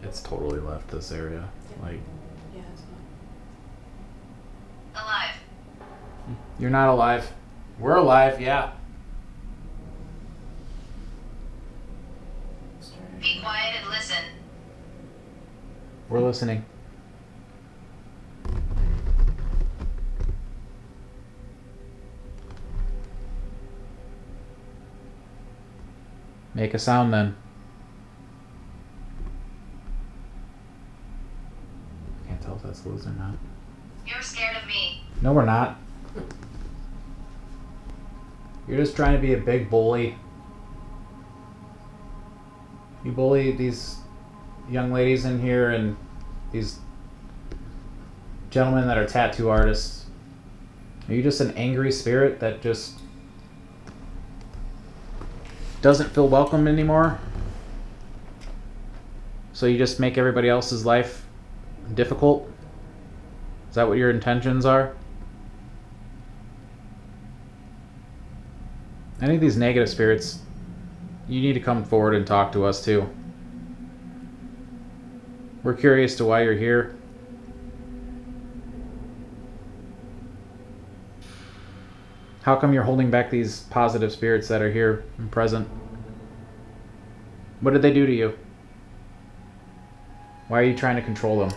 It's totally left this area. Like, Yeah, it's not. Alive. you're not alive. We're alive, yeah. Be quiet and listen. We're listening. Make a sound then. Can't tell if that's Liz or not. You're scared of me. No, we're not. You're just trying to be a big bully. You bully these young ladies in here and these gentlemen that are tattoo artists. Are you just an angry spirit that just doesn't feel welcome anymore? So you just make everybody else's life difficult? Is that what your intentions are? Any of these negative spirits, you need to come forward and talk to us too. We're curious to why you're here. How come you're holding back these positive spirits that are here and present? What did they do to you? Why are you trying to control them?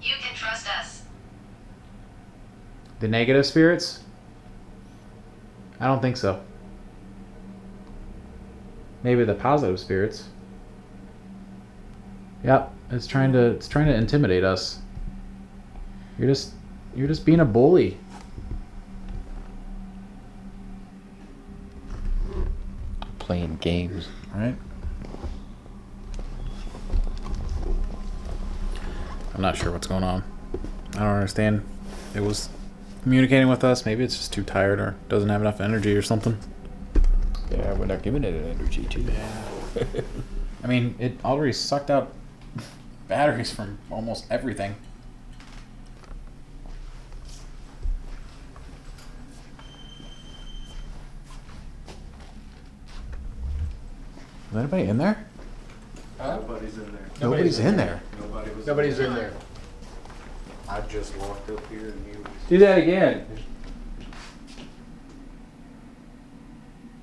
You can trust us. negative spirits? I don't think so. Maybe the positive spirits. Yep, it's trying to intimidate us. You're just being a bully. Playing games. Right? I'm not sure what's going on. I don't understand. It was communicating with us. Maybe it's just too tired or doesn't have enough energy or something. Yeah, we're not giving it energy too. Yeah. I mean, it already sucked out batteries from almost everything. Is anybody in there? Nobody's in there. Nobody's in there. Nobody's in there. I just walked up here and you. Do that again.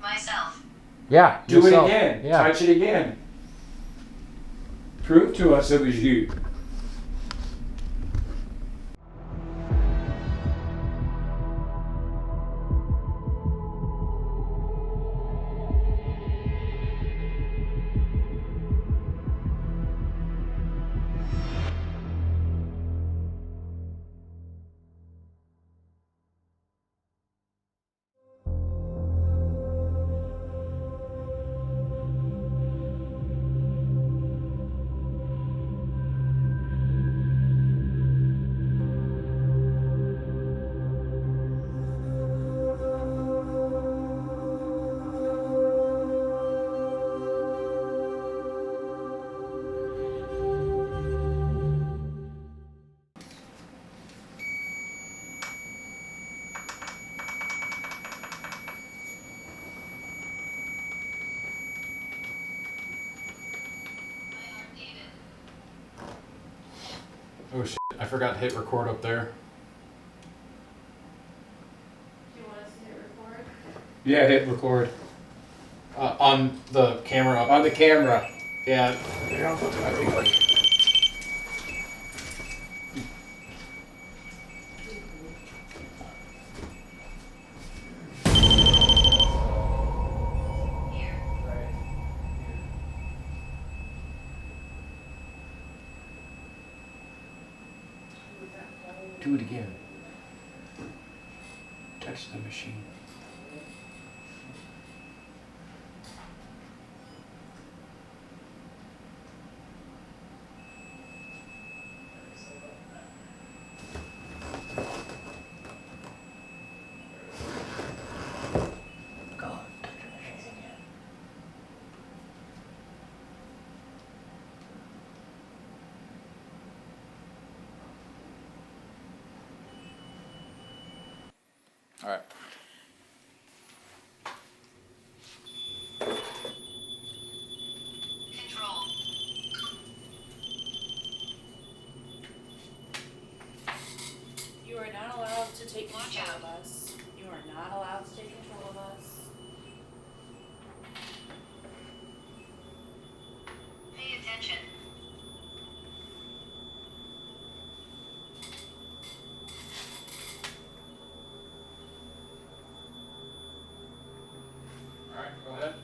Myself. Yeah. Do yourself. it again. Yeah. Touch it again. Prove to us it was you. Oh shit! I forgot to hit record up there. Do you want us to hit record? Yeah, hit record. On the camera. On the camera. Yeah. Do it again. Touch the machine. All right. Control. You are not allowed to take Watch control out. of us. You are not allowed to take control of us. Pay attention. All right. Go ahead.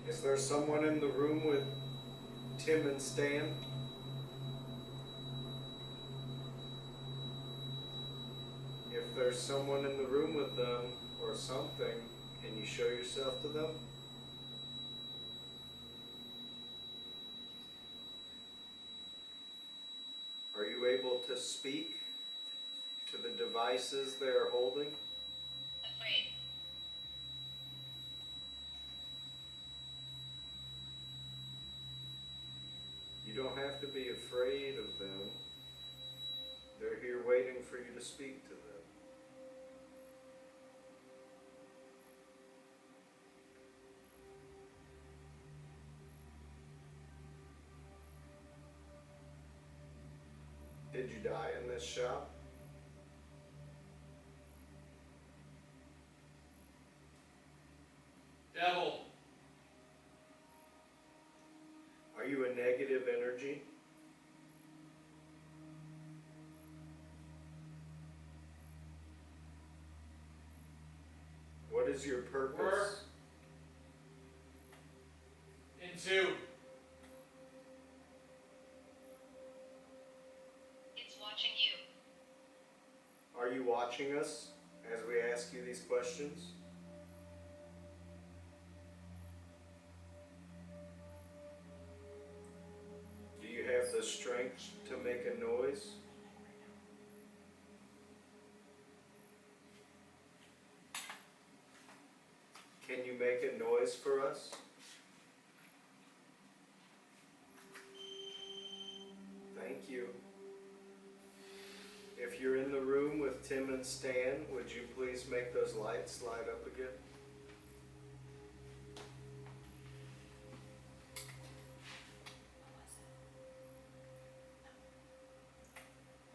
Is there someone in the room with Tim and Stan? If there's someone in the room with them or something, can you show yourself to them? Are you able to speak to the devices they are holding? Afraid. You don't have to be afraid of them. They're here waiting for you to speak to them. Did you die in this shop? Devil. Are you a negative energy? is your purpose? Into. It's watching you. Are you watching us as we ask you these questions? Do you have the strength to make a noise? Can you make a noise for us? Thank you. If you're in the room with Tim and Stan, would you please make those lights light up again?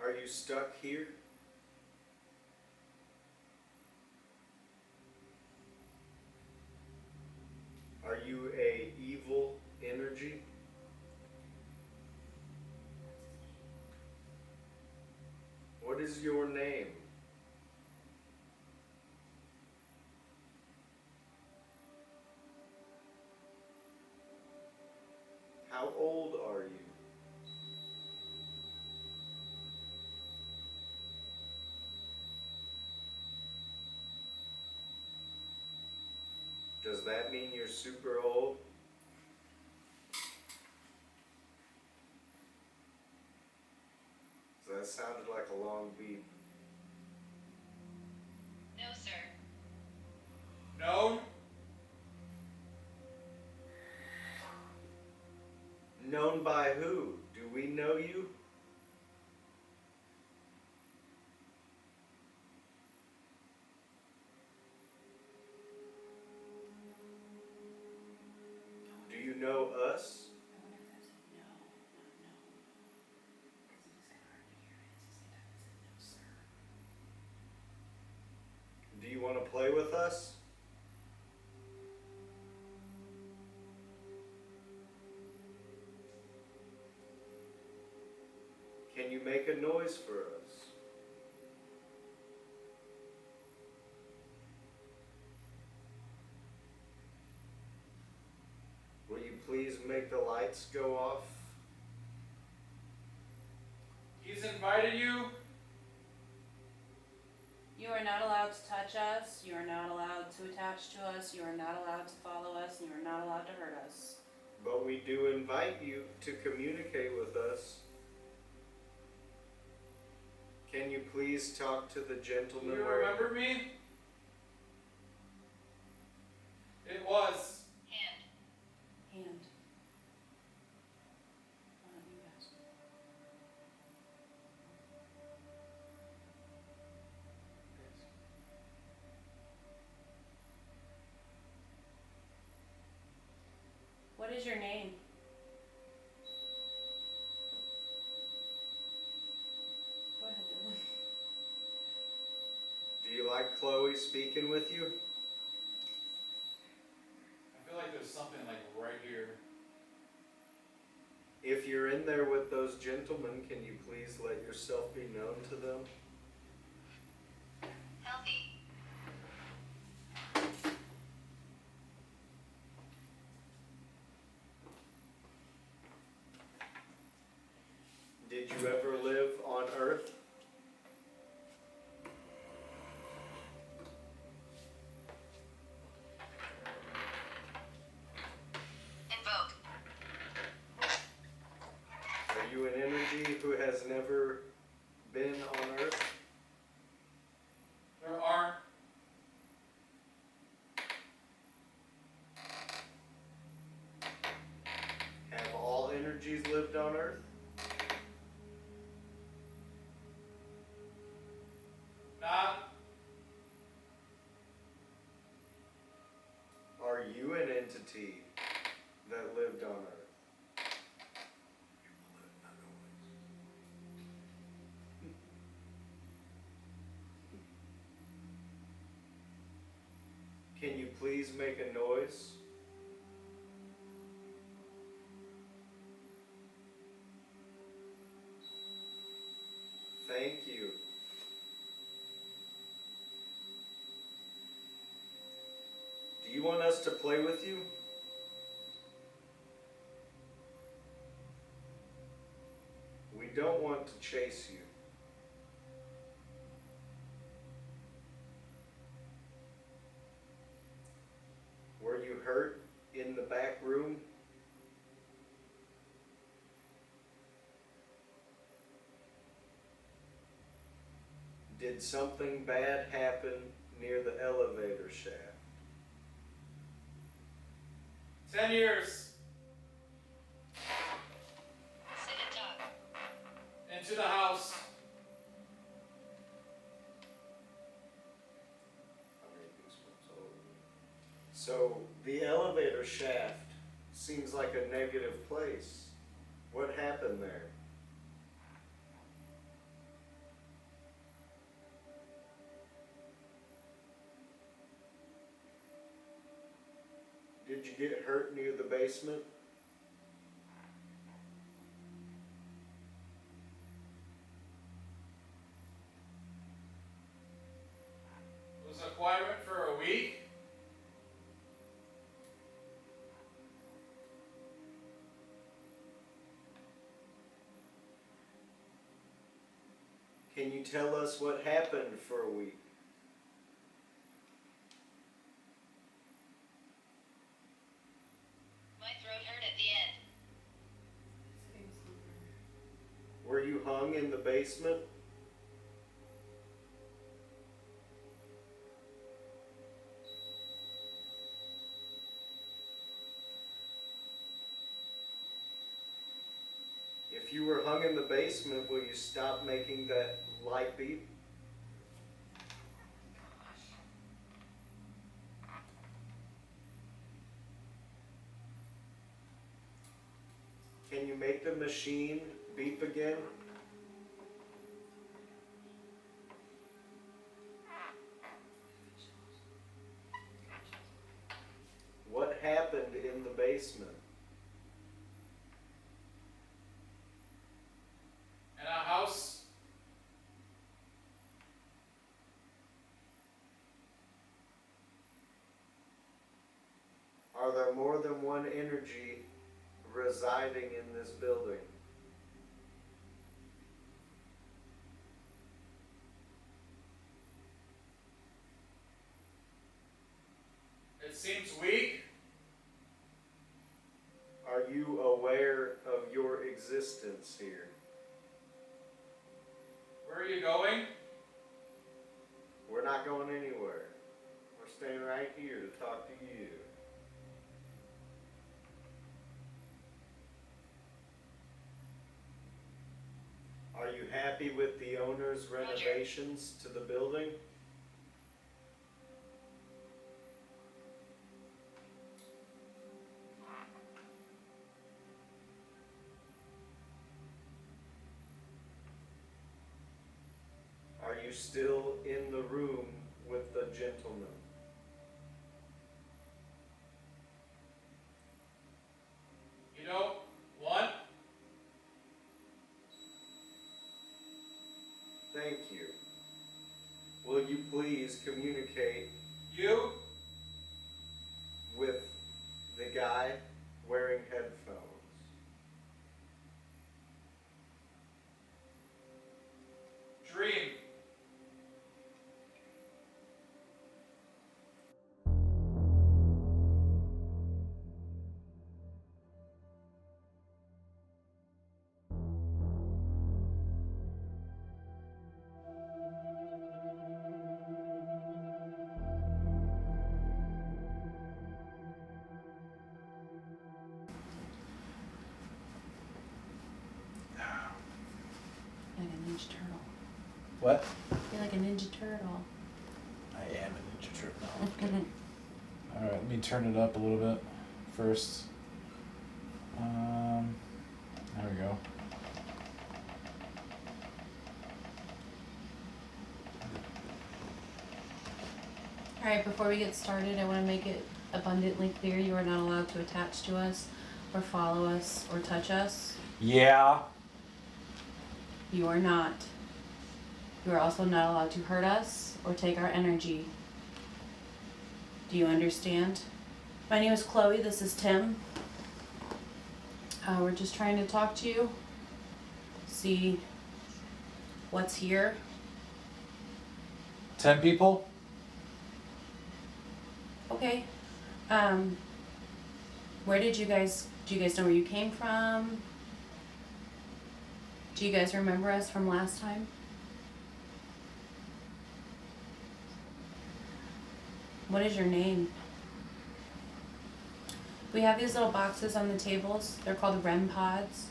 Are you stuck here? Are you a evil energy? What is your name? How old are you? Does that mean you're super old? So that sounded like a long beep. No, sir. No? Known by who? Do we know you? Do you know us? Do you want to play with us? Can you make a noise for us? Will you please make the lights go off? He's invited you. You are not allowed to touch us. You are not allowed to attach to us. You are not allowed to follow us. And you are not allowed to hurt us. But we do invite you to communicate with us. Can you please talk to the gentleman? You remember me? It was. Hand. Hand. Why don't you ask? What is your name? Go ahead, Dylan. Do you like Chloe speaking with you? I feel like there's something like right here. If you're in there with those gentlemen, can you please let yourself be known to them? Healthy. Did you ever live on Earth? Invoke. Are you an energy who has never been on Earth? There aren't. Have all energies lived on Earth? Not. Are you an entity that lived on Earth? Can you please make a noise? Thank you. You want us to play with you? We don't want to chase you. Were you hurt in the back room? Did something bad happen near the elevator shaft? 10 years. Sit and talk. Into the house. So the elevator shaft seems like a negative place. What happened there? Did you get hurt near the basement? Was a quiet for a week. Can you tell us what happened for a week? My throat hurt at the end. Were you hung in the basement? If you were hung in the basement, will you stop making that light beep? Can you make the machine beep again? What happened in the basement? In a house. Are there more than one energy residing in this building? It seems weak. Are you aware of your existence here? Where are you going? We're not going anywhere. We're staying right here to talk to you. Are you happy with the owner's renovations to the building? Are you still in the room with the gentleman? You don't want? Thank you. Will you please communicate You? with the guy wearing headphones? Dream. Like a ninja turtle. What? You're like a ninja turtle. I am a ninja turtle. Alright, let me turn it up a little bit first. There we go. Alright, before we get started, I want to make it abundantly clear you are not allowed to attach to us, or follow us, or touch us. Yeah. You are not. You are also not allowed to hurt us or take our energy. Do you understand? My name is Chloe. This is Tim. We're just trying to talk to you, see what's here. 10 people? Okay. Where did you guys, do you guys know where you came from? Do you guys remember us from last time? What is your name? We have these little boxes on the tables. They're called REM pods.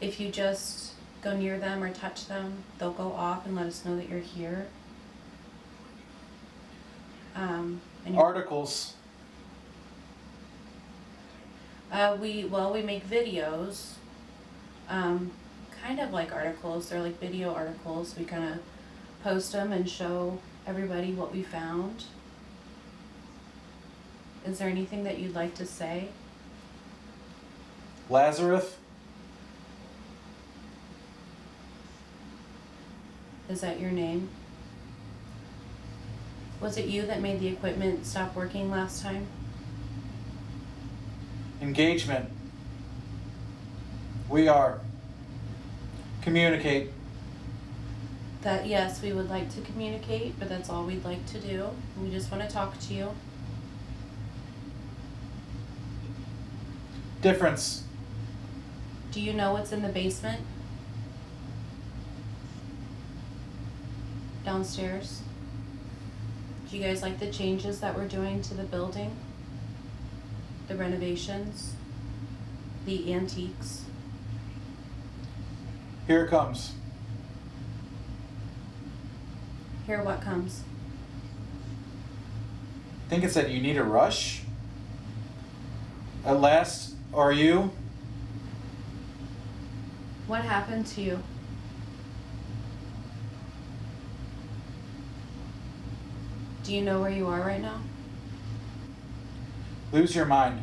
If you just go near them or touch them, they'll go off and let us know that you're here. And Articles. we make videos, kind of like articles. They're like video articles. We kind of post them and show everybody what we found. Is there anything that you'd like to say? Lazarus. Is that your name? Was it you that made the equipment stop working last time? Engagement. We are. Communicate. That, yes, we would like to communicate, but that's all we'd like to do. We just want to talk to you. Difference. Do you know what's in the basement? Downstairs? Do you guys like the changes that we're doing to the building? The renovations? The antiques? Here it comes. Here what comes? I think it said you need a rush. At last, are you? What happened to you? Do you know where you are right now? Lose your mind.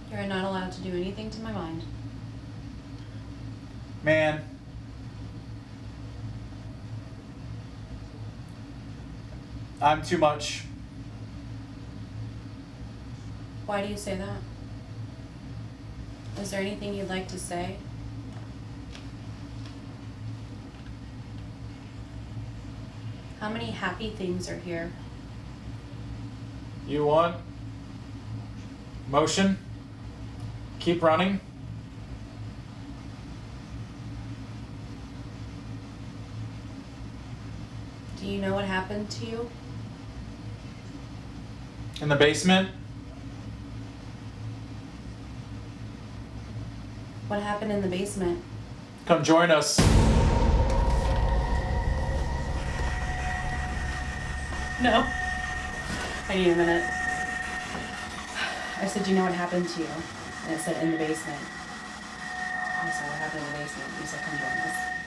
You're not allowed to do anything to my mind. Man. I'm too much. Why do you say that? Is there anything you'd like to say? How many happy things are here? You want motion? Keep running? Do you know what happened to you? In the basement? What happened in the basement? Come join us. No. I need a minute. I said, do you know what happened to you? And it said, in the basement. I said, what happened in the basement? You said, come join us.